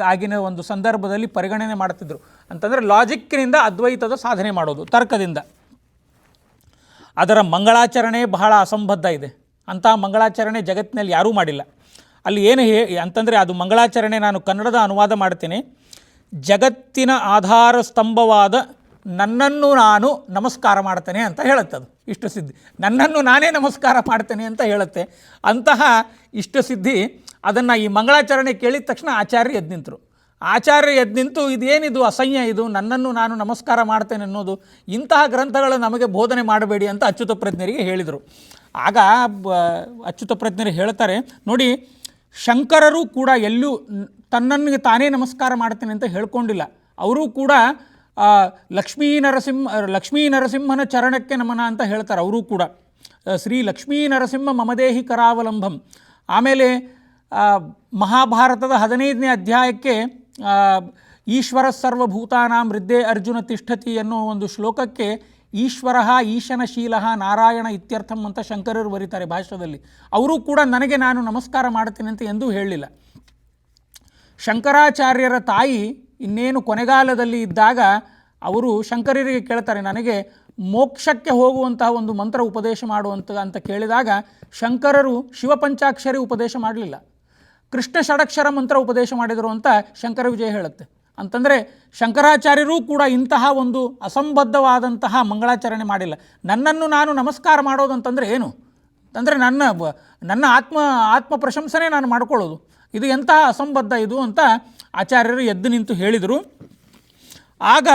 ಆಗಿನ ಒಂದು ಸಂದರ್ಭದಲ್ಲಿ ಪರಿಗಣನೆ ಮಾಡ್ತಿದ್ರು. ಅಂತಂದರೆ ಲಾಜಿಕ್ಕಿನಿಂದ ಅದ್ವೈತದ ಸಾಧನೆ ಮಾಡೋದು, ತರ್ಕದಿಂದ. ಅದರ ಮಂಗಳಾಚರಣೆ ಬಹಳ ಅಸಂಬದ್ಧ ಇದೆ. ಅಂತಹ ಮಂಗಳಾಚರಣೆ ಜಗತ್ತಿನಲ್ಲಿ ಯಾರೂ ಮಾಡಿಲ್ಲ. ಅಲ್ಲಿ ಏನು ಅಂತಂದರೆ ಅದು ಮಂಗಳಾಚರಣೆ, ನಾನು ಕನ್ನಡದ ಅನುವಾದ ಮಾಡ್ತೀನಿ. ಜಗತ್ತಿನ ಆಧಾರ ಸ್ತಂಭವಾದ ನನ್ನನ್ನು ನಾನು ನಮಸ್ಕಾರ ಮಾಡ್ತೇನೆ ಅಂತ ಹೇಳುತ್ತೆ. ಅದು ಇಷ್ಟಸಿದ್ಧಿ ನನ್ನನ್ನು ನಾನೇ ನಮಸ್ಕಾರ ಮಾಡ್ತೇನೆ ಅಂತ ಹೇಳುತ್ತೆ. ಅಂತಹ ಇಷ್ಟಸಿದ್ಧಿ ಅದನ್ನು ಈ ಮಂಗಳಾಚರಣೆ ಕೇಳಿದ ತಕ್ಷಣ ಆಚಾರ್ಯ ಎದ್ದು ನಿಂತರು. ಆಚಾರ್ಯ ಎದ್ದು ನಿಂತು ಇದೇನಿದು ಅಸಹ್ಯ, ಇದು ನನ್ನನ್ನು ನಾನು ನಮಸ್ಕಾರ ಮಾಡ್ತೇನೆ ಅನ್ನೋದು, ಇಂತಹ ಗ್ರಂಥಗಳು ನಮಗೆ ಬೋಧನೆ ಮಾಡಬೇಡಿ ಅಂತ ಅಚ್ಯುತ ಪ್ರಜ್ಞರಿಗೆ ಹೇಳಿದರು. ಆಗ ಅಚ್ಯುತ ಪ್ರಜ್ಞರು ಹೇಳ್ತಾರೆ, ನೋಡಿ ಶಂಕರರು ಕೂಡ ಎಲ್ಲೂ ತನ್ನನ್ನು ತಾನೇ ನಮಸ್ಕಾರ ಮಾಡ್ತೇನೆ ಅಂತ ಹೇಳ್ಕೊಂಡಿಲ್ಲ. ಅವರೂ ಕೂಡ ಲಕ್ಷ್ಮೀ ನರಸಿಂಹನ ಚರಣಕ್ಕೆ ನಮನ ಅಂತ ಹೇಳ್ತಾರೆ. ಅವರೂ ಕೂಡ ಶ್ರೀ ಲಕ್ಷ್ಮೀ ನರಸಿಂಹ ಮಮದೇಹಿ ಕರಾವಲಂಬಂ. ಆಮೇಲೆ ಮಹಾಭಾರತದ 15ನೇ ಅಧ್ಯಾಯಕ್ಕೆ ಈಶ್ವರ ಸರ್ವಭೂತಾನಾಂ ಹೃದಯ ಅರ್ಜುನ ತಿಷ್ಠತಿ ಅನ್ನೋ ಒಂದು ಶ್ಲೋಕಕ್ಕೆ ಈಶ್ವರ ಈಶನಶೀಲ ನಾರಾಯಣ ಇತ್ಯರ್ಥಂ ಅಂತ ಶಂಕರರು ಬರೀತಾರೆ ಭಾಷ್ಯದಲ್ಲಿ. ಅವರೂ ಕೂಡ ನನಗೆ ನಾನು ನಮಸ್ಕಾರ ಮಾಡ್ತೀನಿ ಅಂತ ಎಂದೂ ಹೇಳಲಿಲ್ಲ. ಶಂಕರಾಚಾರ್ಯರ ತಾಯಿ ಇನ್ನೇನು ಕೊನೆಗಾಲದಲ್ಲಿ ಇದ್ದಾಗ ಅವರು ಶಂಕರರಿಗೆ ಕೇಳ್ತಾರೆ, ನನಗೆ ಮೋಕ್ಷಕ್ಕೆ ಹೋಗುವಂತಹ ಒಂದು ಮಂತ್ರ ಉಪದೇಶ ಅಂತ ಕೇಳಿದಾಗ ಶಂಕರರು ಶಿವಪಂಚಾಕ್ಷರಿ ಉಪದೇಶ ಮಾಡಲಿಲ್ಲ, ಕೃಷ್ಣ ಷಡಕ್ಷರ ಮಂತ್ರ ಉಪದೇಶ ಮಾಡಿದರು ಅಂತ ಶಂಕರ ವಿಜಯ ಹೇಳುತ್ತೆ. ಅಂತಂದರೆ ಶಂಕರಾಚಾರ್ಯರೂ ಕೂಡ ಇಂತಹ ಒಂದು ಅಸಂಬದ್ಧವಾದಂತಹ ಮಂಗಳಾಚರಣೆ ಮಾಡಿಲ್ಲ. ನನ್ನನ್ನು ನಾನು ನಮಸ್ಕಾರ ಮಾಡೋದಂತಂದರೆ ಏನು ಅಂತಂದರೆ ನನ್ನ ಆತ್ಮ ಪ್ರಶಂಸನೆ ನಾನು ಮಾಡ್ಕೊಳ್ಳೋದು, ಇದು ಎಂತಹ ಅಸಂಬದ್ಧ ಇದು ಅಂತ ಆಚಾರ್ಯರು ಎದ್ದು ನಿಂತು ಹೇಳಿದರು. ಆಗ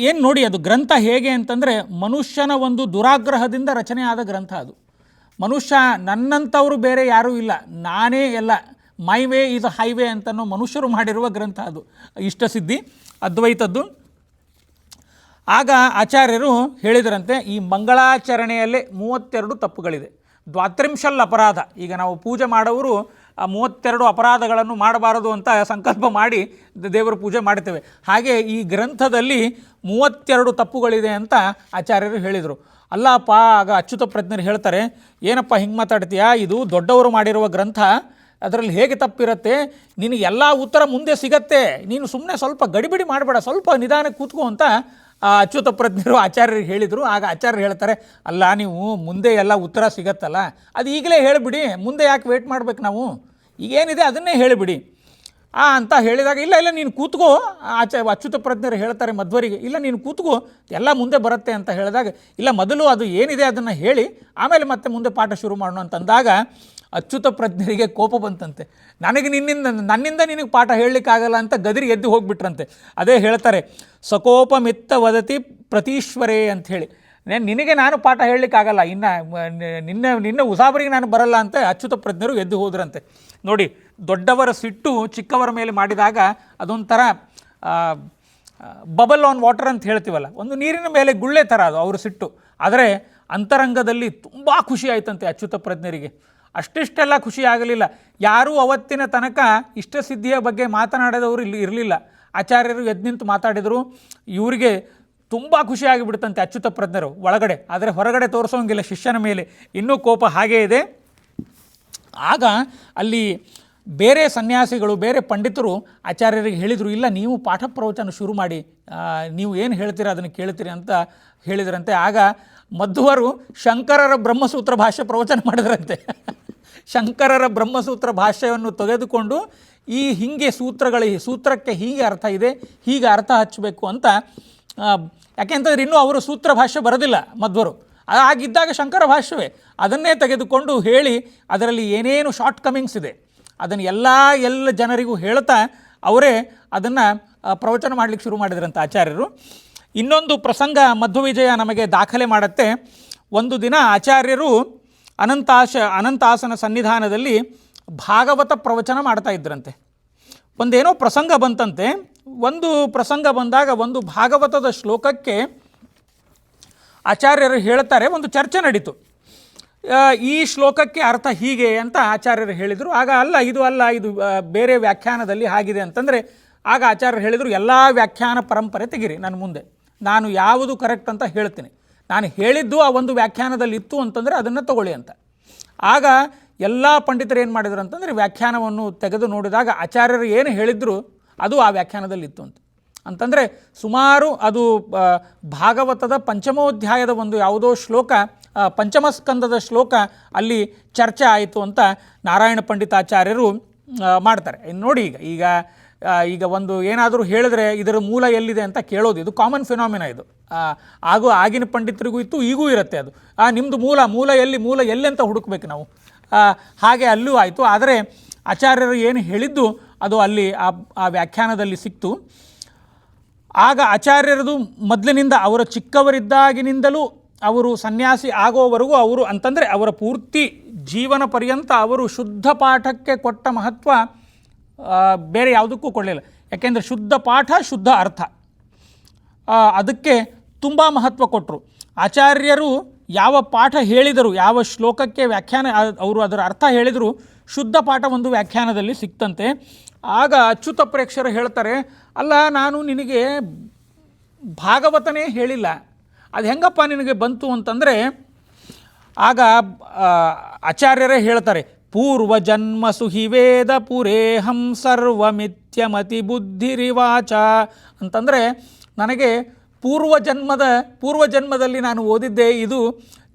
ಏನು ನೋಡಿ, ಅದು ಗ್ರಂಥ ಹೇಗೆ ಅಂತಂದರೆ ಮನುಷ್ಯನ ಒಂದು ದುರಾಗ್ರಹದಿಂದ ರಚನೆ ಆದ ಗ್ರಂಥ ಅದು. ಮನುಷ್ಯ ನನ್ನಂಥವರು ಬೇರೆ ಯಾರೂ ಇಲ್ಲ, ನಾನೇ ಎಲ್ಲ, my way is a highway ಅಂತನೋ ಮನುಷ್ಯರು ಮಾಡಿರುವ ಗ್ರಂಥ ಅದು ಇಷ್ಟಸಿದ್ಧಿ ಅದ್ವೈತದ್ದು. ಆಗ ಆಚಾರ್ಯರು ಹೇಳಿದರಂತೆ, ಈ ಮಂಗಳಾಚರಣೆಯಲ್ಲೇ 32 ತಪ್ಪುಗಳಿದೆ, ದ್ವಾತ್ರಿಂಶಲ್ ಅಪರಾಧ. ಈಗ ನಾವು ಪೂಜೆ ಮಾಡೋರು 32 ಅಪರಾಧಗಳನ್ನು ಮಾಡಬಾರದು ಅಂತ ಸಂಕಲ್ಪ ಮಾಡಿ ದೇವರ ಪೂಜೆ ಮಾಡ್ತೇವೆ. ಹಾಗೆ ಈ ಗ್ರಂಥದಲ್ಲಿ 32 ತಪ್ಪುಗಳಿದೆ ಅಂತ ಆಚಾರ್ಯರು ಹೇಳಿದರು. ಅಲ್ಲಪ್ಪ, ಆಗ ಅಚ್ಯುತ ಪ್ರಜ್ಞರು ಹೇಳ್ತಾರೆ, ಏನಪ್ಪ ಹಿಂಗೆ ಮಾತಾಡ್ತೀಯಾ, ಇದು ದೊಡ್ಡವರು ಮಾಡಿರುವ ಗ್ರಂಥ, ಅದರಲ್ಲಿ ಹೇಗೆ ತಪ್ಪಿರುತ್ತೆ, ನಿನಗೆ ಎಲ್ಲ ಉತ್ತರ ಮುಂದೆ ಸಿಗತ್ತೆ, ನೀನು ಸುಮ್ಮನೆ ಸ್ವಲ್ಪ ಗಡಿಬಿಡಿ ಮಾಡಬೇಡ, ಸ್ವಲ್ಪ ನಿಧಾನಕ್ಕೆ ಕೂತ್ಕೋ ಅಂತ ಅಚ್ಯುತ ಪ್ರಜ್ಞರು ಆಚಾರ್ಯರಿಗೆ ಹೇಳಿದರು. ಆಗ ಆಚಾರ್ಯರು ಹೇಳ್ತಾರೆ, ಅಲ್ಲ ನೀವು ಮುಂದೆ ಎಲ್ಲ ಉತ್ತರ ಸಿಗತ್ತಲ್ಲ, ಅದು ಈಗಲೇ ಹೇಳಿಬಿಡಿ, ಮುಂದೆ ಯಾಕೆ ವೇಟ್ ಮಾಡ್ಬೇಕು ನಾವು, ಈಗೇನಿದೆ ಅದನ್ನೇ ಹೇಳಿಬಿಡಿ ಅಂತ ಹೇಳಿದಾಗ, ಇಲ್ಲ ನೀನು ಕೂತ್ಕೋ. ಅಚ್ಯುತ ಪ್ರಜ್ಞರು ಹೇಳ್ತಾರೆ ಮಧ್ವರಿಗೆ, ಇಲ್ಲ ನೀನು ಕೂತ್ಕೋ, ಎಲ್ಲ ಮುಂದೆ ಬರುತ್ತೆ ಅಂತ ಹೇಳಿದಾಗ, ಇಲ್ಲ ಮೊದಲು ಅದು ಏನಿದೆ ಅದನ್ನು ಹೇಳಿ ಆಮೇಲೆ ಮತ್ತೆ ಮುಂದೆ ಪಾಠ ಶುರು ಮಾಡೋಣ ಅಂತಂದಾಗ ಅಚ್ಯುತ ಪ್ರಜ್ಞರಿಗೆ ಕೋಪ ಬಂತಂತೆ. ನನ್ನಿಂದ ನಿನಗೆ ಪಾಠ ಹೇಳಲಿಕ್ಕಾಗಲ್ಲ ಅಂತ ಗದಿರಿ ಎದ್ದು ಹೋಗಿಬಿಟ್ರಂತೆ. ಅದೇ ಹೇಳ್ತಾರೆ, ಸಕೋಪಮಿತ್ತ ವದತಿ ಪ್ರತೀಶ್ವರೇ ಅಂಥೇಳಿ, ನಿನಗೆ ನಾನು ಪಾಠ ಹೇಳಲಿಕ್ಕಾಗಲ್ಲ, ನಿನ್ನ ಉಸಾಬರಿಗೆ ನಾನು ಬರಲ್ಲ ಅಂತ ಅಚ್ಯುತ ಪ್ರಜ್ಞರು ಎದ್ದು ಹೋದ್ರಂತೆ. ನೋಡಿ, ದೊಡ್ಡವರ ಸಿಟ್ಟು ಚಿಕ್ಕವರ ಮೇಲೆ ಮಾಡಿದಾಗ ಅದೊಂಥರ ಬಬಲ್ ಆನ್ ವಾಟರ್ ಅಂತ ಹೇಳ್ತೀವಲ್ಲ, ಒಂದು ನೀರಿನ ಮೇಲೆ ಗುಳ್ಳೆ ಥರ ಅದು ಅವರು ಸಿಟ್ಟು. ಆದರೆ ಅಂತರಂಗದಲ್ಲಿ ತುಂಬ ಖುಷಿ ಆಯ್ತಂತೆ ಅಚ್ಯುತ ಪ್ರಜ್ಞರಿಗೆ. ಅಷ್ಟಿಷ್ಟೆಲ್ಲ ಖುಷಿ ಆಗಲಿಲ್ಲ. ಯಾರೂ ಅವತ್ತಿನ ತನಕ ಇಷ್ಟಸಿದ್ಧಿಯ ಬಗ್ಗೆ ಮಾತನಾಡಿದವರು ಇಲ್ಲಿ ಇರಲಿಲ್ಲ. ಆಚಾರ್ಯರು ಎದ್ದು ನಿಂತು ಮಾತಾಡಿದರು. ಇವರಿಗೆ ತುಂಬ ಖುಷಿ ಆಗಿಬಿಡ್ತಂತೆ ಅಚ್ಯುತ ಪ್ರಜ್ಞರು ಒಳಗಡೆ, ಆದರೆ ಹೊರಗಡೆ ತೋರಿಸೋಂಗಿಲ್ಲ ಶಿಷ್ಯನ ಮೇಲೆ, ಇನ್ನೂ ಕೋಪ ಹಾಗೇ ಇದೆ. ಆಗ ಅಲ್ಲಿ ಬೇರೆ ಸನ್ಯಾಸಿಗಳು, ಬೇರೆ ಪಂಡಿತರು ಆಚಾರ್ಯರಿಗೆ ಹೇಳಿದರು, ಇಲ್ಲ ನೀವು ಪಾಠ ಪ್ರವಚನ ಶುರು ಮಾಡಿ, ನೀವು ಏನು ಹೇಳ್ತೀರ ಅದನ್ನು ಕೇಳ್ತೀರಿ ಅಂತ ಹೇಳಿದ್ರಂತೆ. ಆಗ ಮಧ್ವರು ಶಂಕರರ ಬ್ರಹ್ಮಸೂತ್ರ ಭಾಷ್ಯ ಪ್ರವಚನ ಮಾಡಿದ್ರಂತೆ. ಶಂಕರರ ಬ್ರಹ್ಮಸೂತ್ರ ಭಾಷ್ಯವನ್ನು ತೆಗೆದುಕೊಂಡು ಹೀಗೆ ಸೂತ್ರಕ್ಕೆ ಹೀಗೆ ಅರ್ಥ ಇದೆ, ಹೀಗೆ ಅರ್ಥ ಹಚ್ಚಬೇಕು ಅಂತ. ಯಾಕೆಂತಂದ್ರೆ ಇನ್ನೂ ಅವರು ಸೂತ್ರ ಭಾಷ್ಯ ಬರೋದಿಲ್ಲ ಮಧ್ವರು, ಆಗಿದ್ದಾಗ ಶಂಕರ ಭಾಷ್ಯವೇ ಅದನ್ನೇ ತೆಗೆದುಕೊಂಡು ಹೇಳಿ ಅದರಲ್ಲಿ ಏನೇನು ಶಾರ್ಟ್ ಕಮಿಂಗ್ಸ್ ಇದೆ ಅದನ್ನು ಎಲ್ಲ ಜನರಿಗೂ ಹೇಳ್ತಾ ಅವರೇ ಅದನ್ನು ಪ್ರವಚನ ಮಾಡಲಿಕ್ಕೆ ಶುರು ಮಾಡಿದ್ರಂತ ಆಚಾರ್ಯರು. ಇನ್ನೊಂದು ಮಧ್ವವಿಜಯ ನಮಗೆ ದಾಖಲೆ ಮಾಡುತ್ತೆ. ಒಂದು ದಿನ ಆಚಾರ್ಯರು ಅನಂತಾಸನ ಸನ್ನಿಧಾನದಲ್ಲಿ ಭಾಗವತ ಪ್ರವಚನ ಮಾಡ್ತಾ ಇದ್ರಂತೆ. ಒಂದೇನೋ ಪ್ರಸಂಗ ಬಂತಂತೆ. ಒಂದು ಪ್ರಸಂಗ ಬಂದಾಗ ಒಂದು ಭಾಗವತದ ಶ್ಲೋಕಕ್ಕೆ ಆಚಾರ್ಯರು ಹೇಳ್ತಾರೆ, ಒಂದು ಚರ್ಚೆ ನಡೀತು. ಈ ಶ್ಲೋಕಕ್ಕೆ ಅರ್ಥ ಹೀಗೆ ಅಂತ ಆಚಾರ್ಯರು ಹೇಳಿದರು. ಆಗ ಇದು ಬೇರೆ ವ್ಯಾಖ್ಯಾನದಲ್ಲಿ ಆಗಿದೆ ಅಂತಂದರೆ ಆಗ ಆಚಾರ್ಯರು ಹೇಳಿದರು, ಎಲ್ಲ ವ್ಯಾಖ್ಯಾನ ಪರಂಪರೆ ತೆಗಿರಿ ನನ್ನ ಮುಂದೆ, ನಾನು ಯಾವುದು ಕರೆಕ್ಟ್ ಅಂತ ಹೇಳ್ತೀನಿ, ನಾನು ಹೇಳಿದ್ದು ಆ ಒಂದು ವ್ಯಾಖ್ಯಾನದಲ್ಲಿ ಇತ್ತು ಅಂತಂದರೆ ಅದನ್ನು ತಗೊಳ್ಳಿ ಅಂತ. ಆಗ ಎಲ್ಲ ಪಂಡಿತರು ಏನು ಮಾಡಿದರು ಅಂತಂದರೆ ವ್ಯಾಖ್ಯಾನವನ್ನು ತೆಗೆದು ನೋಡಿದಾಗ ಆಚಾರ್ಯರು ಏನು ಹೇಳಿದ್ರು ಅದು ಆ ವ್ಯಾಖ್ಯಾನದಲ್ಲಿ ಇತ್ತು ಅಂತಂದರೆ ಸುಮಾರು ಅದು ಭಾಗವತದ ಪಂಚಮೋಧ್ಯಾಯದ ಒಂದು ಯಾವುದೋ ಶ್ಲೋಕ, ಪಂಚಮಸ್ಕಂದದ ಶ್ಲೋಕ ಅಲ್ಲಿ ಚರ್ಚೆ ಆಯಿತು ಅಂತ ನಾರಾಯಣ ಪಂಡಿತಾಚಾರ್ಯರು ಮಾಡ್ತಾರೆ. ನೋಡಿ ಈಗ ಒಂದು ಏನಾದರೂ ಹೇಳಿದ್ರೆ ಇದರ ಮೂಲ ಎಲ್ಲಿದೆ ಅಂತ ಕೇಳೋದು, ಇದು ಕಾಮನ್ ಫಿನಾಮಿನಾ. ಇದು ಆಗಿನ ಪಂಡಿತರಿಗೂ ಇತ್ತು, ಈಗೂ ಇರುತ್ತೆ. ಅದು ನಿಮ್ಮದು ಮೂಲ ಎಲ್ಲಿ ಅಂತ ಹುಡುಕ್ಬೇಕು ನಾವು. ಹಾಗೆ ಅಲ್ಲೂ ಆಯಿತು. ಆದರೆ ಆಚಾರ್ಯರು ಏನು ಹೇಳಿದ್ದು ಅದು ಅಲ್ಲಿ ಆ ವ್ಯಾಖ್ಯಾನದಲ್ಲಿ ಸಿಕ್ತು. ಆಗ ಆಚಾರ್ಯರದು ಮೊದಲಿನಿಂದ ಅವರ ಚಿಕ್ಕವರಿದ್ದಾಗಿನಿಂದಲೂ ಅವರು ಸನ್ಯಾಸಿ ಆಗೋವರೆಗೂ ಅವರು ಅಂತಂದರೆ ಅವರ ಪೂರ್ತಿ ಜೀವನ ಪರ್ಯಂತ ಅವರು ಶುದ್ಧ ಪಾಠಕ್ಕೆ ಕೊಟ್ಟ ಮಹತ್ವ ಬೇರೆ ಯಾವುದಕ್ಕೂ ಕೊಡಲಿಲ್ಲ. ಯಾಕೆಂದರೆ ಶುದ್ಧ ಪಾಠ ಶುದ್ಧ ಅರ್ಥ, ಅದಕ್ಕೆ ತುಂಬ ಮಹತ್ವ ಕೊಟ್ಟರು. ಆಚಾರ್ಯರು ಯಾವ ಪಾಠ ಹೇಳಿದರು, ಯಾವ ಶ್ಲೋಕಕ್ಕೆ ವ್ಯಾಖ್ಯಾನ ಅವರು ಅದರ ಅರ್ಥ ಹೇಳಿದರು, ಶುದ್ಧ ಪಾಠ ಒಂದು ವ್ಯಾಖ್ಯಾನದಲ್ಲಿ ಸಿಕ್ತಂತೆ. ಆಗ ಅಚ್ಯುತ ಪ್ರೇಕ್ಷರು ಹೇಳ್ತಾರೆ, ಅಲ್ಲ ನಾನು ನಿನಗೆ ಭಾಗವತನೇ ಹೇಳಿಲ್ಲ, ಅದು ಹೆಂಗಪ್ಪ ನಿನಗೆ ಬಂತು ಅಂತಂದರೆ ಆಗ ಆಚಾರ್ಯರೇ ಹೇಳ್ತಾರೆ, ಪೂರ್ವಜನ್ಮಸು ಹಿ ವೇದ ಪುರೇಹಂ ಸರ್ವಮಿತ್ಯಮತಿ ಬುದ್ಧಿರಿವಾಚ ಅಂತಂದರೆ ನನಗೆ ಪೂರ್ವಜನ್ಮದಲ್ಲಿ ನಾನು ಓದಿದ್ದೆ, ಇದು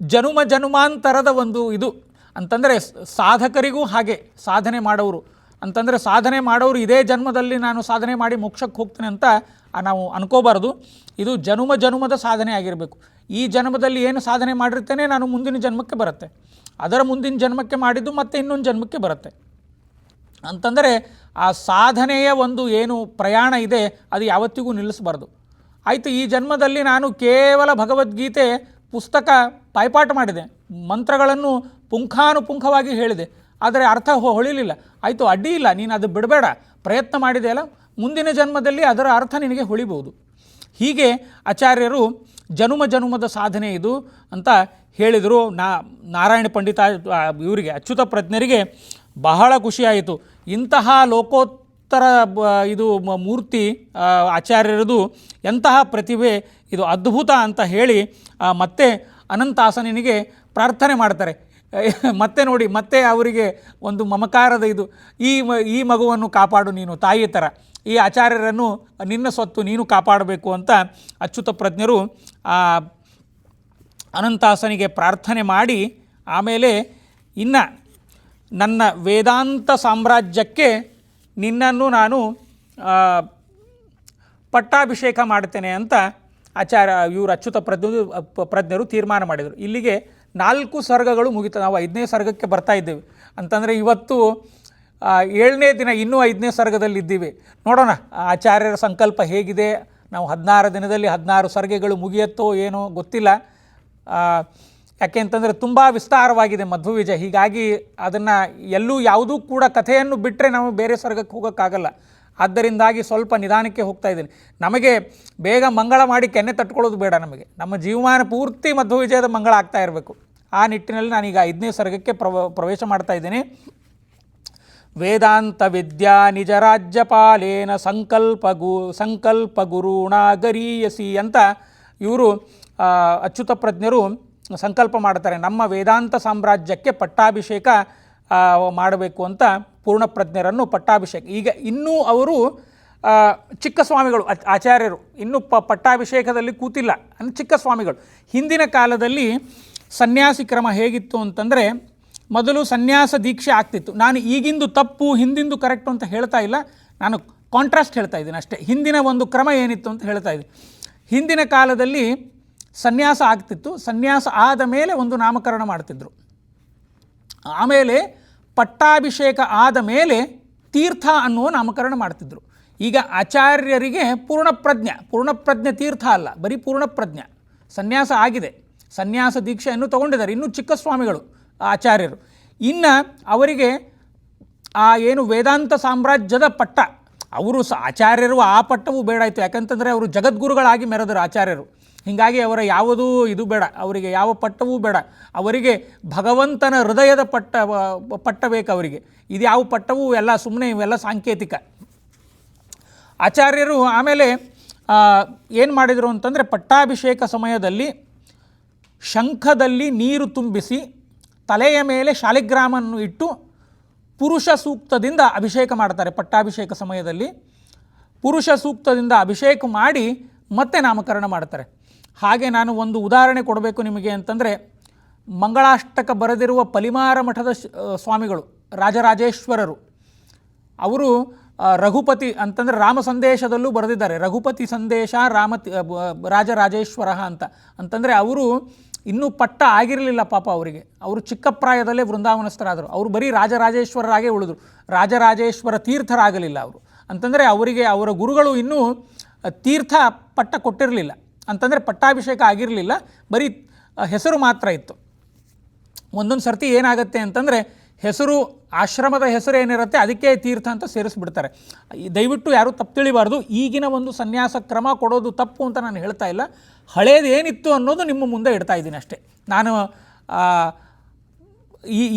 ಜನುಮಾಂತರದ ಒಂದು ಇದು ಅಂತಂದರೆ ಸಾಧಕರಿಗೂ ಹಾಗೆ ಸಾಧನೆ ಮಾಡೋರು ಅಂತಂದರೆ ಸಾಧನೆ ಮಾಡೋರು ಇದೇ ಜನ್ಮದಲ್ಲಿ ನಾನು ಸಾಧನೆ ಮಾಡಿ ಮೋಕ್ಷಕ್ಕೆ ಹೋಗ್ತೇನೆ ಅಂತ ನಾವು ಅನ್ಕೋಬಾರ್ದು. ಇದು ಜನುಮದ ಸಾಧನೆ ಆಗಿರಬೇಕು. ಈ ಜನ್ಮದಲ್ಲಿ ಏನು ಸಾಧನೆ ಮಾಡಿರ್ತೇನೆ ನಾನು ಮುಂದಿನ ಜನ್ಮಕ್ಕೆ ಬರುತ್ತೆ, ಅದರ ಮುಂದಿನ ಜನ್ಮಕ್ಕೆ ಮಾಡಿದ್ದು ಮತ್ತೆ ಇನ್ನೊಂದು ಜನ್ಮಕ್ಕೆ ಬರುತ್ತೆ ಅಂತಂದರೆ ಆ ಸಾಧನೆಯ ಒಂದು ಏನು ಪ್ರಯಾಣ ಇದೆ ಅದು ಯಾವತ್ತಿಗೂ ನಿಲ್ಲಿಸಬಾರ್ದು. ಆಯಿತು, ಈ ಜನ್ಮದಲ್ಲಿ ನಾನು ಕೇವಲ ಭಗವದ್ಗೀತೆ ಪುಸ್ತಕ ಬಾಯ್ಪಾಠ ಮಾಡಿದೆ, ಮಂತ್ರಗಳನ್ನು ಪುಂಖಾನುಪುಂಖವಾಗಿ ಹೇಳಿದೆ, ಆದರೆ ಅರ್ಥ ಹೊಳಿಲಿಲ್ಲ, ಆಯಿತು ಅಡ್ಡಿ ಇಲ್ಲ, ನೀನು ಅದು ಬಿಡಬೇಡ, ಪ್ರಯತ್ನ ಮಾಡಿದೆಯಲ್ಲ, ಮುಂದಿನ ಜನ್ಮದಲ್ಲಿ ಅದರ ಅರ್ಥ ನಿನಗೆ ಹೊಳಿಬಹುದು. ಹೀಗೆ ಆಚಾರ್ಯರು ಜನುಮದ ಸಾಧನೆ ಇದು ಅಂತ ಹೇಳಿದರು. ನಾರಾಯಣ ಪಂಡಿತ ಇವರಿಗೆ ಅಚ್ಯುತ ಪ್ರಜ್ಞರಿಗೆ ಬಹಳ ಖುಷಿಯಾಯಿತು. ಇಂತಹ ಲೋಕೋತ್ತರ ಇದು ಮೂರ್ತಿ ಆಚಾರ್ಯರದು, ಎಂತಹ ಪ್ರತಿಭೆ ಇದು, ಅದ್ಭುತ ಅಂತ ಹೇಳಿ ಮತ್ತೆ ಅನಂತಾಸನಿಗೆ ಪ್ರಾರ್ಥನೆ ಮಾಡ್ತಾರೆ. ಮತ್ತೆ ನೋಡಿ, ಮತ್ತೆ ಅವರಿಗೆ ಒಂದು ಮಮಕಾರದ ಇದು, ಈ ಮಗುವನ್ನು ಕಾಪಾಡು ನೀನು ತಾಯಿ ಥರ, ಈ ಆಚಾರ್ಯರನ್ನು ನಿನ್ನ ಸ್ವತ್ತು ನೀನು ಕಾಪಾಡಬೇಕು ಅಂತ ಅಚ್ಯುತ ಪ್ರಜ್ಞರು ಅನಂತಾಸನಿಗೆ ಪ್ರಾರ್ಥನೆ ಮಾಡಿ ಆಮೇಲೆ ಇನ್ನು ನನ್ನ ವೇದಾಂತ ಸಾಮ್ರಾಜ್ಯಕ್ಕೆ ನಿನ್ನನ್ನು ನಾನು ಪಟ್ಟಾಭಿಷೇಕ ಮಾಡ್ತೇನೆ ಅಂತ ಇವರು ಅಚ್ಯುತ ಪ್ರಜ್ಞರು ತೀರ್ಮಾನ ಮಾಡಿದರು. ಇಲ್ಲಿಗೆ 4 ಸರ್ಗಗಳು ಮುಗಿತು. ನಾವು 5ನೇ ಸರ್ಗಕ್ಕೆ ಬರ್ತಾ ಇದ್ದೇವೆ ಅಂತಂದರೆ ಇವತ್ತು 7ನೇ ದಿನ, ಇನ್ನೂ 5ನೇ ಸರ್ಗದಲ್ಲಿದ್ದೀವಿ. ನೋಡೋಣ ಆಚಾರ್ಯರ ಸಂಕಲ್ಪ ಹೇಗಿದೆ. ನಾವು 16 ದಿನದಲ್ಲಿ 16 ಸರ್ಗೆಗಳು ಮುಗಿಯುತ್ತೋ ಏನೋ ಗೊತ್ತಿಲ್ಲ. ಯಾಕೆ ಅಂತಂದರೆ ತುಂಬ ವಿಸ್ತಾರವಾಗಿದೆ ಮಧ್ವವಿಜಯ. ಹೀಗಾಗಿ ಅದನ್ನು ಯಾವುದೂ ಕೂಡ ಕಥೆಯನ್ನು ಬಿಟ್ಟರೆ ನಾವು ಬೇರೆ ಸರ್ಗಕ್ಕೆ ಹೋಗೋಕ್ಕಾಗಲ್ಲ. ಆದ್ದರಿಂದಾಗಿ ಸ್ವಲ್ಪ ನಿಧಾನಕ್ಕೆ ಹೋಗ್ತಾ ಇದ್ದೀನಿ. ನಮಗೆ ಬೇಗ ಮಂಗಳ ಮಾಡಿ ಕೆನ್ನೆ ತಟ್ಕೊಳ್ಳೋದು ಬೇಡ, ನಮಗೆ ನಮ್ಮ ಜೀವಮಾನ ಪೂರ್ತಿ ಮಧ್ವವಿಜಯದ ಮಂಗಳ ಆಗ್ತಾ ಇರಬೇಕು. ಆ ನಿಟ್ಟಿನಲ್ಲಿ ನಾನೀಗ 5ನೇ ಸರ್ಗಕ್ಕೆ ಪ್ರವೇಶ ಮಾಡ್ತಾ ಇದ್ದೀನಿ. ವೇದಾಂತ ವಿದ್ಯಾ ನಿಜ ರಾಜ್ಯಪಾಲೇನ ಸಂಕಲ್ಪ ಗುರುಣ ಗರೀಯಸಿ ಅಂತ ಇವರು ಅಚ್ಯುತ ಪ್ರಜ್ಞರು ಸಂಕಲ್ಪ ಮಾಡ್ತಾರೆ. ನಮ್ಮ ವೇದಾಂತ ಸಾಮ್ರಾಜ್ಯಕ್ಕೆ ಪಟ್ಟಾಭಿಷೇಕ ಮಾಡಬೇಕು ಅಂತ ಪೂರ್ಣಪ್ರಜ್ಞರನ್ನು ಪಟ್ಟಾಭಿಷೇಕ. ಈಗ ಇನ್ನೂ ಅವರು ಚಿಕ್ಕ ಸ್ವಾಮಿಗಳು, ಆಚಾರ್ಯರು ಇನ್ನೂ ಪಟ್ಟಾಭಿಷೇಕದಲ್ಲಿ ಕೂತಿಲ್ಲ, ಅಂದರೆ ಚಿಕ್ಕ ಸ್ವಾಮಿಗಳು. ಹಿಂದಿನ ಕಾಲದಲ್ಲಿ ಸನ್ಯಾಸಿ ಕ್ರಮ ಹೇಗಿತ್ತು ಅಂತಂದರೆ, ಮೊದಲು ಸನ್ಯಾಸ ದೀಕ್ಷೆ ಆಗ್ತಿತ್ತು. ನಾನು ಈಗಿಂದು ತಪ್ಪು ಹಿಂದಿಂದು ಕರೆಕ್ಟು ಅಂತ ಹೇಳ್ತಾ ಇಲ್ಲ, ನಾನು ಕಾಂಟ್ರಾಸ್ಟ್ ಹೇಳ್ತಾ ಇದ್ದೀನಿ ಅಷ್ಟೇ. ಹಿಂದಿನ ಒಂದು ಕ್ರಮ ಏನಿತ್ತು ಅಂತ ಹೇಳ್ತಾ ಇದ್ದೀನಿ. ಹಿಂದಿನ ಕಾಲದಲ್ಲಿ ಸನ್ಯಾಸ ಆಗ್ತಿತ್ತು. ಸನ್ಯಾಸ ಆದ ಮೇಲೆ ಒಂದು ನಾಮಕರಣ ಮಾಡ್ತಿದ್ರು. ಆಮೇಲೆ ಪಟ್ಟಾಭಿಷೇಕ ಆದ ಮೇಲೆ ತೀರ್ಥ ಅನ್ನುವ ನಾಮಕರಣ ಮಾಡ್ತಿದ್ರು. ಈಗ ಆಚಾರ್ಯರಿಗೆ ಪೂರ್ಣಪ್ರಜ್ಞೆ ತೀರ್ಥ ಅಲ್ಲ, ಬರೀ ಪೂರ್ಣಪ್ರಜ್ಞೆ. ಸನ್ಯಾಸ ಆಗಿದೆ, ಸನ್ಯಾಸ ದೀಕ್ಷೆಯನ್ನು ತಗೊಂಡಿದ್ದಾರೆ, ಇನ್ನೂ ಚಿಕ್ಕ ಸ್ವಾಮಿಗಳು ಆಚಾರ್ಯರು. ಇನ್ನು ಅವರಿಗೆ ಏನು ವೇದಾಂತ ಸಾಮ್ರಾಜ್ಯದ ಪಟ್ಟ, ಅವರು ಆಚಾರ್ಯರು ಆ ಪಟ್ಟವೂ ಬೇಡ ಇತ್ತು. ಯಾಕಂತಂದರೆ ಅವರು ಜಗದ್ಗುರುಗಳಾಗಿ ಮೆರೆದರು ಆಚಾರ್ಯರು. ಹೀಗಾಗಿ ಅವರ ಯಾವುದೂ ಇದು ಬೇಡ, ಅವರಿಗೆ ಯಾವ ಪಟ್ಟವೂ ಬೇಡ. ಅವರಿಗೆ ಭಗವಂತನ ಹೃದಯದ ಪಟ್ಟ ಬೇಕು ಅವರಿಗೆ. ಇದು ಯಾವ ಪಟ್ಟವೂ ಎಲ್ಲ ಸುಮ್ಮನೆ, ಇವೆಲ್ಲ ಸಾಂಕೇತಿಕ. ಆಚಾರ್ಯರು ಆಮೇಲೆ ಏನು ಮಾಡಿದರು ಅಂತಂದರೆ, ಪಟ್ಟಾಭಿಷೇಕ ಸಮಯದಲ್ಲಿ ಶಂಖದಲ್ಲಿ ನೀರು ತುಂಬಿಸಿ ತಲೆಯ ಮೇಲೆ ಶಾಲಿಗ್ರಾಮವನ್ನು ಇಟ್ಟು ಪುರುಷ ಸೂಕ್ತದಿಂದ ಅಭಿಷೇಕ ಮಾಡ್ತಾರೆ. ಪಟ್ಟಾಭಿಷೇಕ ಸಮಯದಲ್ಲಿ ಪುರುಷ ಸೂಕ್ತದಿಂದ ಅಭಿಷೇಕ ಮಾಡಿ ಮತ್ತೆ ನಾಮಕರಣ ಮಾಡ್ತಾರೆ. ಹಾಗೆ ನಾನು ಒಂದು ಉದಾಹರಣೆ ಕೊಡಬೇಕು ನಿಮಗೆ ಅಂತಂದರೆ, ಮಂಗಳಾಷ್ಟಕ ಬರೆದಿರುವ ಪಲಿಮಾರ ಮಠದ ಸ್ವಾಮಿಗಳು ರಾಜರಾಜೇಶ್ವರರು, ಅವರು ರಘುಪತಿ ಅಂತಂದರೆ ರಾಮ ಸಂದೇಶದಲ್ಲೂ ಬರೆದಿದ್ದಾರೆ. ರಘುಪತಿ ಸಂದೇಶ ರಾಜರಾಜೇಶ್ವರ ಅಂತಂದರೆ ಅವರು ಇನ್ನೂ ಪಟ್ಟ ಆಗಿರಲಿಲ್ಲ ಪಾಪ ಅವರಿಗೆ. ಅವರು ಚಿಕ್ಕ ಪ್ರಾಯದಲ್ಲೇ ವೃಂದಾವನಸ್ಥರಾದರು. ಅವರು ಬರೀ ರಾಜರಾಜೇಶ್ವರರಾಗೇ ಉಳಿದರು, ರಾಜರಾಜೇಶ್ವರ ತೀರ್ಥರಾಗಲಿಲ್ಲ ಅವರು. ಅಂತಂದರೆ ಅವರಿಗೆ ಅವರ ಗುರುಗಳು ಇನ್ನೂ ತೀರ್ಥ ಪಟ್ಟ ಕೊಟ್ಟಿರಲಿಲ್ಲ, ಅಂತಂದರೆ ಪಟ್ಟಾಭಿಷೇಕ ಆಗಿರಲಿಲ್ಲ, ಬರೀ ಹೆಸರು ಮಾತ್ರ ಇತ್ತು. ಒಂದೊಂದು ಸರ್ತಿ ಏನಾಗುತ್ತೆ ಅಂತಂದರೆ, ಹೆಸರು ಆಶ್ರಮದ ಹೆಸರು ಏನಿರುತ್ತೆ ಅದಕ್ಕೆ ತೀರ್ಥ ಅಂತ ಸೇರಿಸ್ಬಿಡ್ತಾರೆ. ದಯವಿಟ್ಟು ಯಾರೂ ತಪ್ಪು ತಿಳಿಬಾರ್ದು. ಈಗಿನ ಒಂದು ಸನ್ಯಾಸ ಕ್ರಮ ಕೊಡೋದು ತಪ್ಪು ಅಂತ ನಾನು ಹೇಳ್ತಾ ಇಲ್ಲ. ಹಳೇದು ಏನಿತ್ತು ಅನ್ನೋದು ನಿಮ್ಮ ಮುಂದೆ ಇಡ್ತಾ ಇದ್ದೀನಿ ಅಷ್ಟೇ. ನಾನು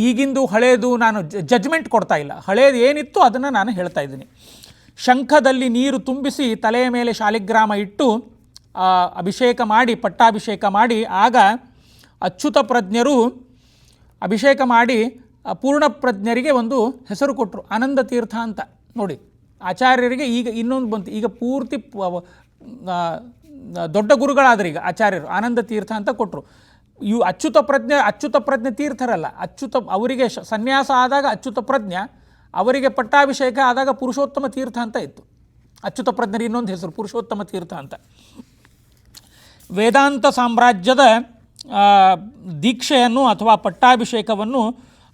ಈಗಿಂದು ಹಳೇದು ನಾನು ಜಡ್ಜ್ಮೆಂಟ್ ಕೊಡ್ತಾ ಇಲ್ಲ. ಹಳೇದು ಏನಿತ್ತು ಅದನ್ನು ನಾನು ಹೇಳ್ತಾ ಇದ್ದೀನಿ. ಶಂಖದಲ್ಲಿ ನೀರು ತುಂಬಿಸಿ ತಲೆಯ ಮೇಲೆ ಶಾಲಿಗ್ರಾಮ ಇಟ್ಟು ಅಭಿಷೇಕ ಮಾಡಿ, ಪಟ್ಟಾಭಿಷೇಕ ಮಾಡಿ, ಆಗ ಅಚ್ಯುತ ಪ್ರಜ್ಞರು ಅಭಿಷೇಕ ಮಾಡಿ ಪೂರ್ಣಪ್ರಜ್ಞರಿಗೆ ಒಂದು ಹೆಸರು ಕೊಟ್ಟರು, ಆನಂದ ತೀರ್ಥ ಅಂತ. ನೋಡಿ, ಆಚಾರ್ಯರಿಗೆ ಈಗ ಇನ್ನೊಂದು ಬಂತು. ಈಗ ಪೂರ್ತಿ ದೊಡ್ಡ ಗುರುಗಳಾದರೆ ಈಗ ಆಚಾರ್ಯರು ಆನಂದ ತೀರ್ಥ ಅಂತ ಕೊಟ್ಟರು. ಇವು ಅಚ್ಯುತ ಪ್ರಜ್ಞೆ ತೀರ್ಥರಲ್ಲ. ಅವರಿಗೆ ಸನ್ಯಾಸ ಆದಾಗ ಅಚ್ಯುತ ಪ್ರಜ್ಞೆ, ಅವರಿಗೆ ಪಟ್ಟಾಭಿಷೇಕ ಆದಾಗ ಪುರುಷೋತ್ತಮ ತೀರ್ಥ ಅಂತ ಇತ್ತು. ಅಚ್ಯುತ ಪ್ರಜ್ಞರಿಗೆ ಇನ್ನೊಂದು ಹೆಸರು ಪುರುಷೋತ್ತಮ ತೀರ್ಥ ಅಂತ. ವೇದಾಂತ ಸಾಮ್ರಾಜ್ಯದ ದೀಕ್ಷೆಯನ್ನು ಅಥವಾ ಪಟ್ಟಾಭಿಷೇಕವನ್ನು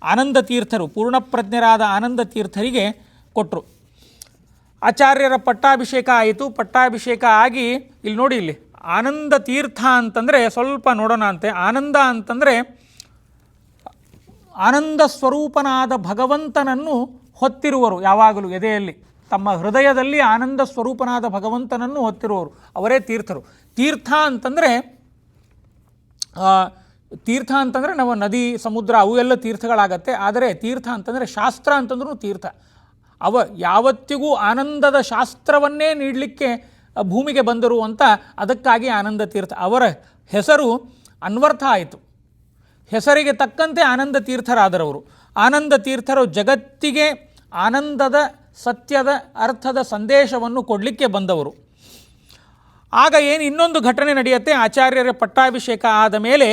ಆನಂದ ತೀರ್ಥರು, ಪೂರ್ಣಪ್ರಜ್ಞರಾದ ಆನಂದ ತೀರ್ಥರಿಗೆ ಕೊಟ್ಟರು. ಆಚಾರ್ಯರ ಪಟ್ಟಾಭಿಷೇಕ ಆಯಿತು. ಪಟ್ಟಾಭಿಷೇಕ ಆಗಿ ಇಲ್ಲಿ ನೋಡಿ, ಇಲ್ಲಿ ಆನಂದ ತೀರ್ಥ ಅಂತಂದರೆ ಸ್ವಲ್ಪ ನೋಡೋಣ ಅಂತೆ. ಆನಂದ ಅಂತಂದರೆ ಆನಂದ ಸ್ವರೂಪನಾದ ಭಗವಂತನನ್ನು ಹೊತ್ತಿರುವರು, ಯಾವಾಗಲೂ ಎದೆಯಲ್ಲಿ ತಮ್ಮ ಹೃದಯದಲ್ಲಿ ಆನಂದ ಸ್ವರೂಪನಾದ ಭಗವಂತನನ್ನು ಹೊತ್ತಿರುವರು, ಅವರೇ ತೀರ್ಥರು. ತೀರ್ಥ ಅಂತಂದರೆ ನಾವು ನದಿ ಸಮುದ್ರ ಅವು ಎಲ್ಲ ತೀರ್ಥಗಳಾಗತ್ತೆ. ಆದರೆ ತೀರ್ಥ ಅಂತಂದರೆ ಶಾಸ್ತ್ರ ಅಂತಂದ್ರೂ ತೀರ್ಥ. ಯಾವತ್ತಿಗೂ ಆನಂದದ ಶಾಸ್ತ್ರವನ್ನೇ ನೀಡಲಿಕ್ಕೆ ಭೂಮಿಗೆ ಬಂದರು ಅಂತ, ಅದಕ್ಕಾಗಿ ಆನಂದ ತೀರ್ಥ. ಅವರ ಹೆಸರು ಅನ್ವರ್ಥ ಆಯಿತು. ಹೆಸರಿಗೆ ತಕ್ಕಂತೆ ಆನಂದ ತೀರ್ಥರಾದರವರು. ಆನಂದ ತೀರ್ಥರು ಜಗತ್ತಿಗೆ ಆನಂದದ, ಸತ್ಯದ, ಅರ್ಥದ ಸಂದೇಶವನ್ನು ಕೊಡಲಿಕ್ಕೆ ಬಂದವರು. ಆಗ ಏನು ಇನ್ನೊಂದು ಘಟನೆ ನಡೆಯುತ್ತೆ. ಆಚಾರ್ಯರ ಪಟ್ಟಾಭಿಷೇಕ ಆದ ಮೇಲೆ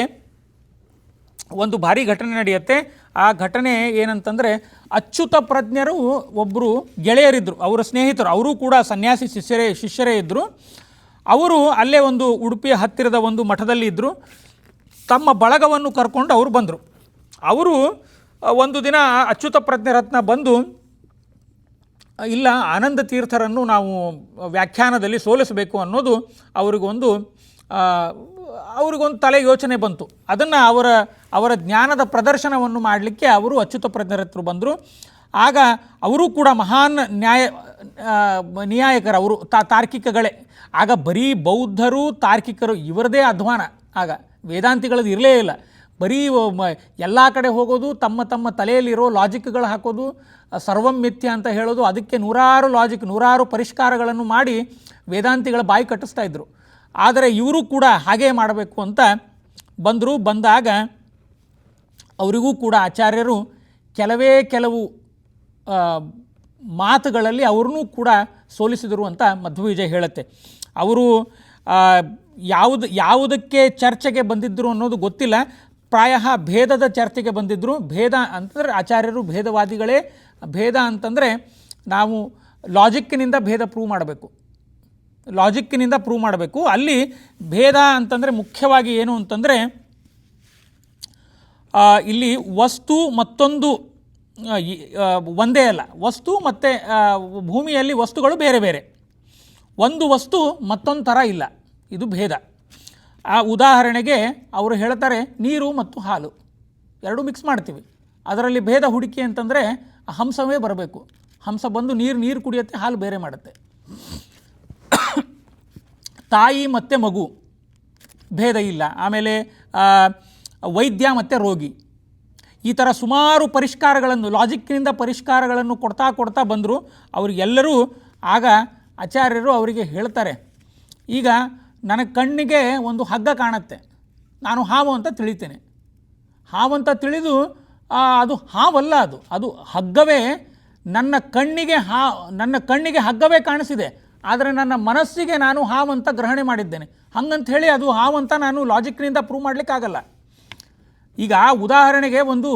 ಒಂದು ಭಾರಿ ಘಟನೆ ನಡೆಯುತ್ತೆ. ಆ ಘಟನೆ ಏನಂತಂದರೆ, ಅಚ್ಯುತ ಪ್ರಜ್ಞರು ಒಬ್ಬರು ಗೆಳೆಯರಿದ್ದರು, ಅವರ ಸ್ನೇಹಿತರು, ಅವರು ಕೂಡ ಸನ್ಯಾಸಿ ಶಿಷ್ಯರೇ ಇದ್ದರು. ಅವರು ಅಲ್ಲೇ ಒಂದು ಉಡುಪಿಯ ಹತ್ತಿರದ ಒಂದು ಮಠದಲ್ಲಿ ಇದ್ದರು. ತಮ್ಮ ಬಳಗವನ್ನು ಕರ್ಕೊಂಡು ಅವರು ಬಂದರು. ಅವರು ಒಂದು ದಿನ ಅಚ್ಯುತ ಪ್ರಜ್ಞರತ್ನ ಬಂದು, ಇಲ್ಲ, ಆನಂದ ತೀರ್ಥರನ್ನು ನಾವು ವ್ಯಾಖ್ಯಾನದಲ್ಲಿ ಸೋಲಿಸಬೇಕು ಅನ್ನೋದು ಅವರಿಗೊಂದು ತಲೆ ಯೋಚನೆ ಬಂತು. ಅದನ್ನು ಅವರ ಜ್ಞಾನದ ಪ್ರದರ್ಶನವನ್ನು ಮಾಡಲಿಕ್ಕೆ ಅವರು ಅಚ್ಯುತ ಪ್ರಜ್ಞರ ಹತ್ರ ಬಂದರು. ಆಗ ಅವರೂ ಕೂಡ ಮಹಾನ್ ನಿಯಾಯಕರು, ಅವರು ತಾರ್ಕಿಕಗಳೇ. ಆಗ ಬರೀ ಬೌದ್ಧರು ತಾರ್ಕಿಕರು ಇವರದೇ ಅಧ್ವಾನ. ಆಗ ವೇದಾಂತಿಗಳದ್ದು ಇರಲೇ ಇಲ್ಲ. ಬರೀ ಎಲ್ಲ ಕಡೆ ಹೋಗೋದು, ತಮ್ಮ ತಮ್ಮ ತಲೆಯಲ್ಲಿರೋ ಲಾಜಿಕ್ಗಳು ಹಾಕೋದು, ಸರ್ವಂ ಮಿಥ್ಯ ಅಂತ ಹೇಳೋದು, ಅದಕ್ಕೆ ನೂರಾರು ಲಾಜಿಕ್, ನೂರಾರು ಪರಿಷ್ಕಾರಗಳನ್ನು ಮಾಡಿ ವೇದಾಂತಿಗಳ ಬಾಯಿ ಕಟ್ಟಿಸ್ತಾ ಇದ್ದರು. ಆದರೆ ಇವರು ಕೂಡ ಹಾಗೇ ಮಾಡಬೇಕು ಅಂತ ಬಂದಾಗ ಅವರಿಗೂ ಕೂಡ ಆಚಾರ್ಯರು ಕೆಲವು ಮಾತುಗಳಲ್ಲಿ ಅವ್ರನ್ನೂ ಕೂಡ ಸೋಲಿಸಿದರು ಅಂತ ಮಧ್ವವಿಜಯ ಹೇಳುತ್ತೆ. ಅವರು ಯಾವುದಕ್ಕೆ ಚರ್ಚೆಗೆ ಬಂದಿದ್ದರು ಅನ್ನೋದು ಗೊತ್ತಿಲ್ಲ. ಪ್ರಾಯ ಭೇದದ ಚರ್ಚೆಗೆ ಬಂದಿದ್ದರು. ಭೇದ ಅಂತಂದರೆ ಆಚಾರ್ಯರು ಭೇದವಾದಿಗಳೇ. ಭೇದ ಅಂತಂದರೆ ನಾವು ಲಾಜಿಕ್ಕಿನಿಂದ ಭೇದ ಪ್ರೂವ್ ಮಾಡಬೇಕು. ಅಲ್ಲಿ ಭೇದ ಅಂತಂದರೆ ಮುಖ್ಯವಾಗಿ ಏನು ಅಂತಂದರೆ, ಇಲ್ಲಿ ವಸ್ತು ಮತ್ತೊಂದು ಒಂದೇ ಅಲ್ಲ. ವಸ್ತು ಮತ್ತು ಭೂಮಿಯಲ್ಲಿ ವಸ್ತುಗಳು ಬೇರೆ ಬೇರೆ. ಒಂದು ವಸ್ತು ಮತ್ತೊಂದು ಥರ ಇಲ್ಲ, ಇದು ಭೇದ. ಉದಾಹರಣೆಗೆ ಅವರು ಹೇಳ್ತಾರೆ, ನೀರು ಮತ್ತು ಹಾಲು ಎರಡೂ ಮಿಕ್ಸ್ ಮಾಡ್ತೀವಿ, ಅದರಲ್ಲಿ ಭೇದ ಹುಡುಕಿ ಅಂತಂದರೆ ಹಂಸವೇ ಬರಬೇಕು. ಹಂಸ ಬಂದು ನೀರು ಕುಡಿಯುತ್ತೆ, ಹಾಲು ಬೇರೆ ಮಾಡುತ್ತೆ. ತಾಯಿ ಮತ್ತು ಮಗು ಭೇದ ಇಲ್ಲ. ಆಮೇಲೆ ವೈದ್ಯ ಮತ್ತು ರೋಗಿ, ಈ ಥರ ಸುಮಾರು ಪರಿಷ್ಕಾರಗಳನ್ನು, ಲಾಜಿಕ್ಕಿನಿಂದ ಪರಿಷ್ಕಾರಗಳನ್ನು ಕೊಡ್ತಾ ಬಂದರು. ಅವರಿಗೆಲ್ಲರೂ ಆಗ ಆಚಾರ್ಯರು ಅವರಿಗೆ ಹೇಳ್ತಾರೆ, ಈಗ ನನ್ನ ಕಣ್ಣಿಗೆ ಒಂದು ಹಗ್ಗ ಕಾಣುತ್ತೆ, ನಾನು ಹಾವು ಅಂತ ತಿಳಿತೇನೆ. ಹಾವು ಅಂತ ತಿಳಿದು ಅದು ಹಾವಲ್ಲ, ಅದು ಹಗ್ಗವೇ. ನನ್ನ ಕಣ್ಣಿಗೆ ಹಗ್ಗವೇ ಕಾಣಿಸಿದೆ, ಆದರೆ ನನ್ನ ಮನಸ್ಸಿಗೆ ನಾನು ಹಾವು ಅಂತ ಗ್ರಹಣೆ ಮಾಡಿದ್ದೇನೆ. ಹಂಗಂತ ಹೇಳಿ ಅದು ಹಾವು ಅಂತ ನಾನು ಲಾಜಿಕ್ನಿಂದ ಪ್ರೂವ್ ಮಾಡಲಿಕ್ಕಾಗಲ್ಲ. ಈಗ ಉದಾಹರಣೆಗೆ ಒಂದು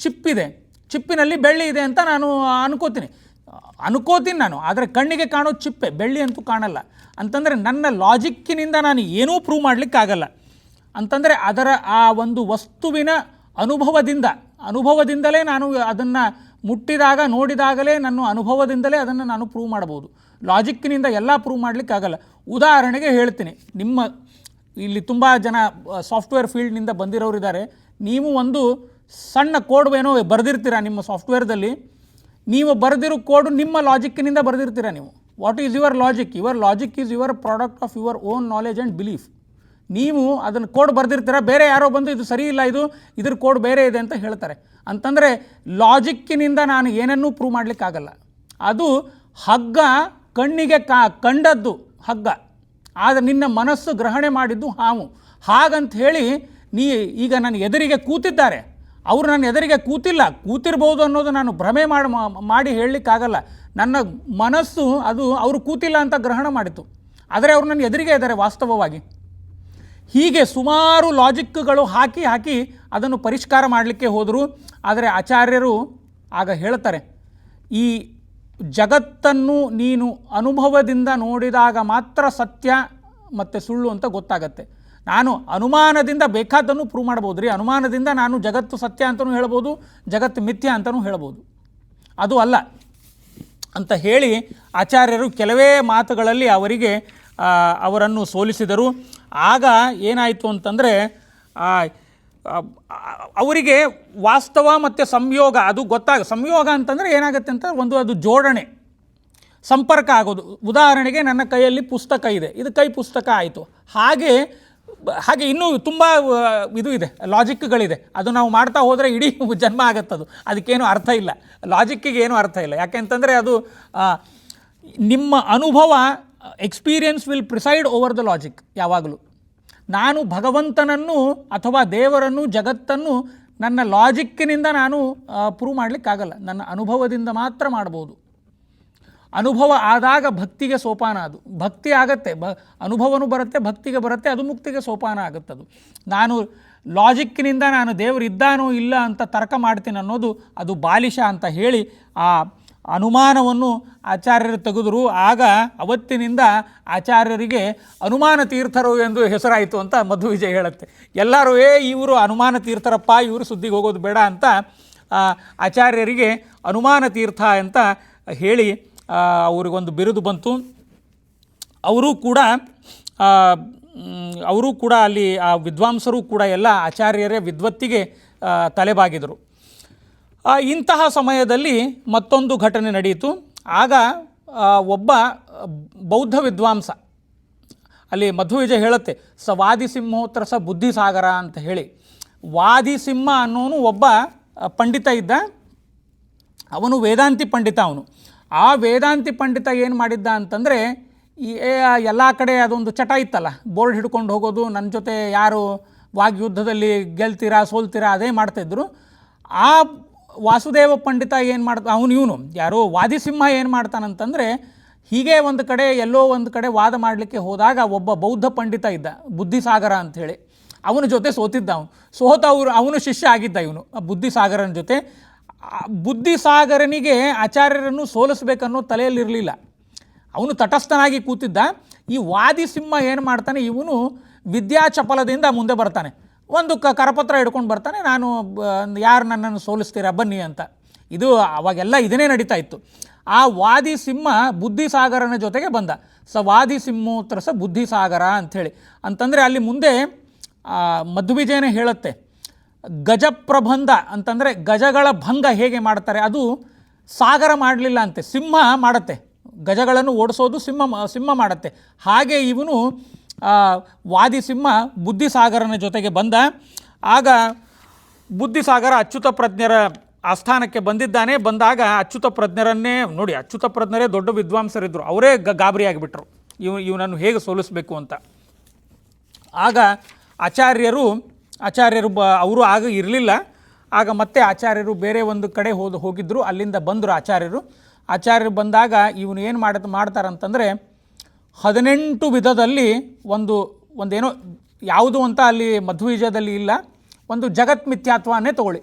ಚಿಪ್ಪಿದೆ, ಚಿಪ್ಪಿನಲ್ಲಿ ಬೆಳ್ಳಿ ಇದೆ ಅಂತ ನಾನು ಅನ್ಕೋತೀನಿ ನಾನು, ಆದರೆ ಕಣ್ಣಿಗೆ ಕಾಣೋ ಚಿಪ್ಪೆ, ಬೆಳ್ಳಿ ಅಂತೂ ಕಾಣಲ್ಲ. ಅಂತಂದರೆ ನನ್ನ ಲಾಜಿಕ್ಕಿನಿಂದ ನಾನು ಏನೂ ಪ್ರೂವ್ ಮಾಡಲಿಕ್ಕಾಗಲ್ಲ. ಅಂತಂದರೆ ಅದರ ಆ ಒಂದು ವಸ್ತುವಿನ ಅನುಭವದಿಂದಲೇ ನಾನು ಅದನ್ನು ಮುಟ್ಟಿದಾಗ, ನೋಡಿದಾಗಲೇ ನನ್ನ ಅನುಭವದಿಂದಲೇ ಅದನ್ನು ನಾನು ಪ್ರೂವ್ ಮಾಡ್ಬೋದು. ಲಾಜಿಕ್ಕಿನಿಂದ ಎಲ್ಲ ಪ್ರೂವ್ ಮಾಡಲಿಕ್ಕಾಗಲ್ಲ. ಉದಾಹರಣೆಗೆ ಹೇಳ್ತೀನಿ, ಇಲ್ಲಿ ತುಂಬ ಜನ ಸಾಫ್ಟ್ವೇರ್ ಫೀಲ್ಡ್ನಿಂದ ಬಂದಿರೋರಿದ್ದಾರೆ. ನೀವು ಒಂದು ಸಣ್ಣ ಕೋಡ್ ಏನೋ ಬರೆದಿರ್ತೀರ ನಿಮ್ಮ ಸಾಫ್ಟ್ವೇರ್ದಲ್ಲಿ. ನೀವು ಬರೆದಿರೋ ಕೋಡು ನಿಮ್ಮ ಲಾಜಿಕ್ಕಿನಿಂದ ಬರೆದಿರ್ತೀರ ನೀವು. What is your logic? Your logic is your product of your own knowledge and belief. ನೀವು ಅದನ್ನು ಕೋಡ್ ಬರೆದಿರ್ತೀರ, ಬೇರೆ ಯಾರೋ ಬಂದು ಇದು ಸರಿ ಇಲ್ಲ, ಇದ್ರ ಕೋಡ್ ಬೇರೆ ಇದೆ ಅಂತ ಹೇಳ್ತಾರೆ. ಅಂತಂದರೆ ಲಾಜಿಕ್ಕಿನಿಂದ ನಾನು ಏನನ್ನೂ ಪ್ರೂವ್ ಮಾಡಲಿಕ್ಕಾಗಲ್ಲ. ಅದು ಹಗ್ಗ ಕಣ್ಣಿಗೆ ಕಂಡದ್ದು ಹಗ್ಗ, ಆದರೆ ನಿನ್ನ ಮನಸ್ಸು ಗ್ರಹಣೆ ಮಾಡಿದ್ದು ಹಾವು. ಹಾಗಂತ ಹೇಳಿ ಈಗ ನನ್ನ ಎದುರಿಗೆ ಕೂತಿದ್ದಾರೆ, ಅವರು ನನ್ನ ಎದುರಿಗೆ ಕೂತಿರ್ಬೋದು ಅನ್ನೋದು ನಾನು ಭ್ರಮೆ ಮಾಡಿ ಹೇಳಲಿಕ್ಕಾಗಲ್ಲ. ನನ್ನ ಮನಸ್ಸು ಅವರು ಕೂತಿಲ್ಲ ಅಂತ ಗ್ರಹಣ ಮಾಡಿತು, ಆದರೆ ಅವರು ನನ್ನ ಎದುರಿಗೆ ಇದ್ದಾರೆ ವಾಸ್ತವವಾಗಿ. ಹೀಗೆ ಸುಮಾರು ಲಾಜಿಕ್ಗಳು ಹಾಕಿ ಅದನ್ನು ಪರಿಷ್ಕಾರ ಮಾಡಲಿಕ್ಕೆ ಹೋದರು. ಆದರೆ ಆಚಾರ್ಯರು ಆಗ ಹೇಳ್ತಾರೆ, ಈ ಜಗತ್ತನ್ನು ನೀನು ಅನುಭವದಿಂದ ನೋಡಿದಾಗ ಮಾತ್ರ ಸತ್ಯ ಮತ್ತು ಸುಳ್ಳು ಅಂತ ಗೊತ್ತಾಗತ್ತೆ. ನಾನು ಅನುಮಾನದಿಂದ ಬೇಕಾದ್ದನ್ನು ಪ್ರೂವ್ ಮಾಡ್ಬೋದು ರೀ. ಅನುಮಾನದಿಂದ ನಾನು ಜಗತ್ತು ಸತ್ಯ ಅಂತಲೂ ಹೇಳ್ಬೋದು, ಜಗತ್ತು ಮಿಥ್ಯ ಅಂತಲೂ ಹೇಳ್ಬೋದು. ಅದು ಅಲ್ಲ ಅಂತ ಹೇಳಿ ಆಚಾರ್ಯರು ಕೆಲವೇ ಮಾತುಗಳಲ್ಲಿ ಅವರನ್ನು ಸೋಲಿಸಿದರು. ಆಗ ಏನಾಯಿತು ಅಂತಂದರೆ, ಅವರಿಗೆ ವಾಸ್ತವ ಮತ್ತು ಸಂಯೋಗ ಅದು ಸಂಯೋಗ ಅಂತಂದರೆ ಏನಾಗುತ್ತೆ ಅಂತ ಅದು ಜೋಡಣೆ, ಸಂಪರ್ಕ ಆಗೋದು. ಉದಾಹರಣೆಗೆ ನನ್ನ ಕೈಯಲ್ಲಿ ಪುಸ್ತಕ ಇದೆ, ಇದು ಕೈ ಪುಸ್ತಕ ಆಯಿತು. ಹಾಗೆ ಇನ್ನೂ ತುಂಬ ಇದು ಇದೆ, ಲಾಜಿಕ್ಗಳಿದೆ. ಅದು ನಾವು ಮಾಡ್ತಾ ಹೋದರೆ ಇಡೀ ಜನ್ಮ ಆಗುತ್ತದು. ಅದಕ್ಕೇನು ಅರ್ಥ ಇಲ್ಲ, ಲಾಜಿಕ್ಕಿಗೆ ಏನೂ ಅರ್ಥ ಇಲ್ಲ. ಯಾಕೆಂತಂದರೆ ಅದು ನಿಮ್ಮ ಅನುಭವ, experience will preside over the logic. ಯಾವಾಗಲೂ ನಾನು ಭಗವಂತನನ್ನು ಅಥವಾ ದೇವರನ್ನು, ಜಗತ್ತನ್ನು ನನ್ನ ಲಾಜಿಕ್ಕಿನಿಂದ ನಾನು ಪ್ರೂವ್ ಮಾಡಲಿಕ್ಕಾಗಲ್ಲ. ನನ್ನ ಅನುಭವದಿಂದ ಮಾತ್ರ ಮಾಡ್ಬೋದು. ಅನುಭವ ಆದಾಗ ಭಕ್ತಿಗೆ ಸೋಪಾನ. ಅದು ಭಕ್ತಿ ಆಗತ್ತೆ, ಅನುಭವನೂ ಬರುತ್ತೆ, ಭಕ್ತಿಗೆ ಬರುತ್ತೆ, ಅದು ಮುಕ್ತಿಗೆ ಸೋಪಾನ ಆಗುತ್ತದು. ನಾನು ಲಾಜಿಕ್ಕಿನಿಂದ ನಾನು ದೇವರು ಇದ್ದಾನೋ ಇಲ್ಲ ಅಂತ ತರ್ಕ ಮಾಡ್ತೀನಿ ಅನ್ನೋದು ಅದು ಬಾಲಿಶ ಅಂತ ಹೇಳಿ ಆ ಅನುಮಾನವನ್ನು ಆಚಾರ್ಯರು ತೆಗೆದರು. ಆಗ ಅವತ್ತಿನಿಂದ ಆಚಾರ್ಯರಿಗೆ ಅನುಮಾನ ತೀರ್ಥರು ಎಂದು ಹೆಸರಾಯಿತು ಅಂತ ಮಧ್ವವಿಜಯ ಹೇಳುತ್ತೆ. ಎಲ್ಲರೂ ಇವರು ಅನುಮಾನ ತೀರ್ಥರಪ್ಪ, ಇವರು ಸುದ್ದಿಗೆ ಹೋಗೋದು ಬೇಡ ಅಂತ ಆಚಾರ್ಯರಿಗೆ ಅನುಮಾನ ತೀರ್ಥ ಅಂತ ಹೇಳಿ ಅವರಿಗೊಂದು ಬಿರುದು ಬಂತು. ಅವರು ಕೂಡ ಅಲ್ಲಿ ಆ ವಿದ್ವಾಂಸರು ಕೂಡ ಎಲ್ಲ ಆಚಾರ್ಯರೇ ವಿದ್ವತ್ತಿಗೆ ತಲೆಬಾಗಿದರು. ಇಂತಹ ಸಮಯದಲ್ಲಿ ಮತ್ತೊಂದು ಘಟನೆ ನಡೆಯಿತು. ಆಗ ಒಬ್ಬ ಬೌದ್ಧ ವಿದ್ವಾಂಸ, ಅಲ್ಲಿ ಮಧ್ವವಿಜಯ ಹೇಳುತ್ತೆ ವಾದಿಸಿಂಹೋತ್ರ ಬುದ್ಧಿಸಾಗರ ಅಂತ ಹೇಳಿ. ವಾದಿಸಿಂಹ ಅನ್ನೋನು ಒಬ್ಬ ಪಂಡಿತ ಇದ್ದ, ಅವನು ವೇದಾಂತಿ ಪಂಡಿತ. ಅವನು ಆ ವೇದಾಂತಿ ಪಂಡಿತ ಏನು ಮಾಡಿದ್ದ ಅಂತಂದರೆ, ಎಲ್ಲ ಕಡೆ ಅದೊಂದು ಚಟ ಇತ್ತಲ್ಲ, ಬೋರ್ಡ್ ಹಿಡ್ಕೊಂಡು ಹೋಗೋದು, ನನ್ನ ಜೊತೆ ಯಾರು ವಾಗ್ಯುದ್ಧದಲ್ಲಿ ಗೆಲ್ತೀರಾ ಸೋಲ್ತೀರಾ ಅದೇ ಮಾಡ್ತಾಯಿದ್ರು. ಆ ವಾಸುದೇವ ಪಂಡಿತ ಏನು ಇವನು ಯಾರೋ ವಾದಿಸಿಂಹ ಏನು ಮಾಡ್ತಾನಂತಂದರೆ, ಹೀಗೆ ಒಂದು ಕಡೆ ಎಲ್ಲೋ ಒಂದು ಕಡೆ ವಾದ ಮಾಡಲಿಕ್ಕೆ ಹೋದಾಗ ಒಬ್ಬ ಬೌದ್ಧ ಪಂಡಿತ ಇದ್ದ ಬುದ್ಧಿಸಾಗರ ಅಂಥೇಳಿ, ಅವನ ಜೊತೆ ಸೋತಿದ್ದ. ಅವನು ಶಿಷ್ಯ ಆಗಿದ್ದ ಇವನು ಬುದ್ಧಿಸಾಗರನ ಜೊತೆ. ಬುದ್ಧಿಸಾಗರನಿಗೆ ಆಚಾರ್ಯರನ್ನು ಸೋಲಿಸ್ಬೇಕನ್ನೋ ತಲೆಯಲ್ಲಿರಲಿಲ್ಲ, ಅವನು ತಟಸ್ಥನಾಗಿ ಕೂತಿದ್ದ. ಈ ವಾದಿಸಿಂಹ ಏನು ಮಾಡ್ತಾನೆ, ಇವನು ವಿದ್ಯಾಚಪಲದಿಂದ ಮುಂದೆ ಬರ್ತಾನೆ, ಒಂದು ಕರಪತ್ರ ಹಿಡ್ಕೊಂಡು ಬರ್ತಾನೆ, ನಾನು ಯಾರು ನನ್ನನ್ನು ಸೋಲಿಸ್ತೀರಾ ಬನ್ನಿ ಅಂತ. ಇದು ಅವಾಗೆಲ್ಲ ಇದನ್ನೇ ನಡೀತಾ ಇತ್ತು. ಆ ವಾದಿಸಿಂಹ ಬುದ್ಧಿಸಾಗರನ ಜೊತೆಗೆ ಬಂದ, ವಾದಿಸಿಂಹೋತ್ರ ಬುದ್ಧಿಸಾಗರ ಅಂಥೇಳಿ. ಅಂತಂದರೆ ಅಲ್ಲಿ ಮುಂದೆ ಮಧ್ವವಿಜಯನೇ ಹೇಳುತ್ತೆ, ಗಜಪ್ರಬಂಧ ಅಂತಂದರೆ ಗಜಗಳ ಭಂಗ ಹೇಗೆ ಮಾಡ್ತಾರೆ, ಅದು ಸಾಗರ ಮಾಡಲಿಲ್ಲ ಅಂತೆ, ಸಿಂಹ ಮಾಡುತ್ತೆ. ಗಜಗಳನ್ನು ಓಡಿಸೋದು ಸಿಂಹ ಮಾಡುತ್ತೆ. ಹಾಗೆ ಇವನು ವಾದಿಸಿಂಹ ಬುದ್ಧಿಸಾಗರನ ಜೊತೆಗೆ ಬಂದ. ಆಗ ಬುದ್ಧಿಸಾಗರ ಅಚ್ಯುತ ಪ್ರಜ್ಞರ ಆಸ್ಥಾನಕ್ಕೆ ಬಂದಿದ್ದಾನೆ. ಬಂದಾಗ ಅಚ್ಯುತ ಪ್ರಜ್ಞರನ್ನೇ ನೋಡಿ, ಅಚ್ಯುತ ಪ್ರಜ್ಞರೇ ದೊಡ್ಡ ವಿದ್ವಾಂಸರಿದ್ದರು, ಅವರೇ ಗಾಬರಿ ಆಗಿಬಿಟ್ರು ಇವನನ್ನು ಹೇಗೆ ಸೋಲಿಸಬೇಕು ಅಂತ. ಆಗ ಆಚಾರ್ಯರು ಅವರು ಆಗ ಇರಲಿಲ್ಲ. ಆಗ ಮತ್ತೆ ಆಚಾರ್ಯರು ಬೇರೆ ಒಂದು ಕಡೆ ಹೋಗಿದ್ದರು, ಅಲ್ಲಿಂದ ಬಂದರು ಆಚಾರ್ಯರು ಬಂದಾಗ ಇವನು ಏನು ಮಾಡ್ತಾರಂತಂದರೆ, 18 ವಿಧದಲ್ಲಿ ಒಂದೇನೋ ಯಾವುದು ಅಂತ ಅಲ್ಲಿ ಮಧ್ವವಿಜಯದಲ್ಲಿ ಇಲ್ಲ, ಒಂದು ಜಗತ್ ಮಿಥ್ಯಾತ್ವನ್ನೇ ತಗೊಳ್ಳಿ.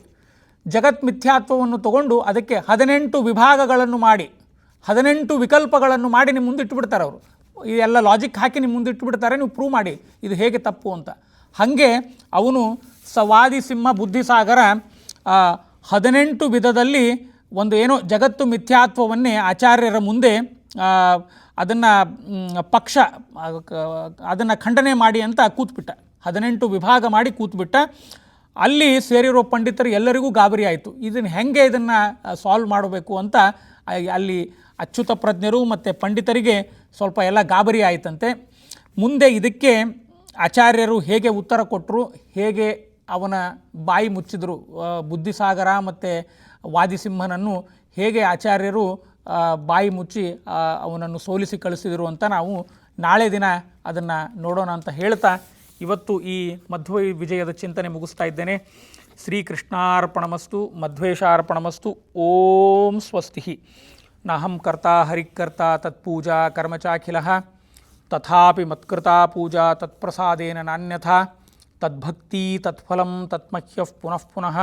ಜಗತ್ ಮಿಥ್ಯಾತ್ವವನ್ನು ತಗೊಂಡು ಅದಕ್ಕೆ 18 ವಿಭಾಗಗಳನ್ನು ಮಾಡಿ 18 ವಿಕಲ್ಪಗಳನ್ನು ಮಾಡಿ ನಿಮ್ಮ ಮುಂದೆ ಇಟ್ಟುಬಿಡ್ತಾರೆ ಅವರು. ಇದೆಲ್ಲ ಲಾಜಿಕ್ ಹಾಕಿ ನಿಮ್ಮ ಮುಂದೆ ಇಟ್ಟುಬಿಡ್ತಾರೆ, ನೀವು ಪ್ರೂವ್ ಮಾಡಿ ಇದು ಹೇಗೆ ತಪ್ಪು ಅಂತ. ಹಾಗೆ ಅವನು ವಾದಿಸಿಂಹ ಬುದ್ಧಿಸಾಗರ 18 ವಿಧದಲ್ಲಿ ಒಂದು ಏನೋ ಜಗತ್ತು ಮಿಥ್ಯಾತ್ವವನ್ನೇ ಆಚಾರ್ಯರ ಮುಂದೆ ಅದನ್ನು ಖಂಡನೆ ಮಾಡಿ ಅಂತ ಕೂತ್ಬಿಟ್ಟ. 18 ವಿಭಾಗ ಮಾಡಿ ಕೂತ್ಬಿಟ್ಟ. ಅಲ್ಲಿ ಸೇರಿರೋ ಪಂಡಿತರು ಎಲ್ಲರಿಗೂ ಗಾಬರಿ ಆಯಿತು, ಇದನ್ನು ಸಾಲ್ವ್ ಮಾಡಬೇಕು ಅಂತ. ಅಲ್ಲಿ ಅಚ್ಯುತ ಪ್ರಜ್ಞರು ಮತ್ತು ಪಂಡಿತರಿಗೆ ಸ್ವಲ್ಪ ಎಲ್ಲ ಗಾಬರಿ ಆಯಿತಂತೆ. ಮುಂದೆ ಇದಕ್ಕೆ ಆಚಾರ್ಯರು ಹೇಗೆ ಉತ್ತರ ಕೊಟ್ಟರು, ಹೇಗೆ ಅವನ ಬಾಯಿ ಮುಚ್ಚಿದರು, ಬುದ್ಧಿಸಾಗರ ಮತ್ತು ವಾದಿಸಿಂಹನನ್ನು ಹೇಗೆ ಆಚಾರ್ಯರು ಬಾಯಿ ಮುಚ್ಚಿ ಅವನನ್ನು ಸೋಲಿಸಿ ಕಳಿಸಿದರು ಅಂತ ನಾವು ನಾಳೆ ದಿನ ಅದನ್ನು ನೋಡೋಣ ಅಂತ ಹೇಳ್ತಾ ಇವತ್ತು ಈ ಮಧ್ವವಿಜಯದ ಚಿಂತನೆ ಮುಗಿಸ್ತಾ ಇದ್ದೇನೆ. ಶ್ರೀಕೃಷ್ಣಾರ್ಪಣಮಸ್ತು, ಮಧ್ವೇಶಾರ್ಪಣಮಸ್ತು. ಓಂ ಸ್ವಸ್ತಿ. ನಾಹಂ ಕರ್ತಾ ಹರಿಕರ್ತಾ ತತ್ಪೂಜಾ ಕರ್ಮ ಚಾಖಿಲಃ ತಥಾಪಿ ಮತ್ಕೃತಾ ಪೂಜಾ ತತ್ಪ್ರಸಾದೇನ ನಾನ್ಯಥಾ ತದ್ಭಕ್ತಿ ತತ್ಫಲಂ ತತ್ಮಹ್ಯಃ ಪುನಃ ಪುನಃ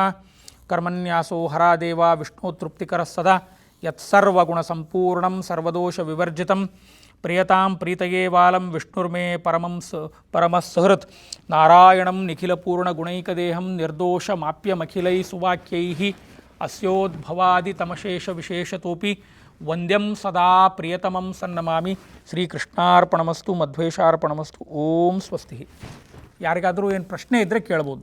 ಕರ್ಮನ್ಯಾಸೋ ಹರಾದೇವ ವಿಷ್ಣು ತೃಪ್ತಿಕರ ಸದಾ ಯತ್ಸರ್ವಗುಣಸಂಪೂರ್ಣಂ ಸರ್ವದೋಷ ವಿವರ್ಜಿತಂ ಪ್ರಿಯತಾಂ ಪ್ರೀತಯೇ ವಾಲಂ ವಿಷ್ಣುರ್ಮೇ ಪರಮಃ ಸುಹೃತ್ ನಾರಾಯಣಂ ನಿಖಿಲಪೂರ್ಣಗುಣೈಕದೇಹಂ ನಿರ್ದೋಷಮಾಪ್ಯಮಖಿಲೈ ಸುವಾಕ್ಯೈಃ ಅಸ್ಯೋದ್ಭವಾದಿತಮಶೇಷ ವಿಶೇಷತೋಪಿ ವಂದ್ಯಂ ಸದಾ ಪ್ರಿಯತಮಂ ಸನ್ನಮಾಮಿ. ಶ್ರೀಕೃಷ್ಣಾರ್ಪಣಮಸ್ತು, ಮಧ್ವೇಶಾರ್ಪಣಮಸ್ತು. ಓಂ ಸ್ವಸ್ತಿ. ಯಾರಿಗಾದರೂ ಏನು ಪ್ರಶ್ನೆ ಇದ್ದರೆ ಕೇಳ್ಬೋದು.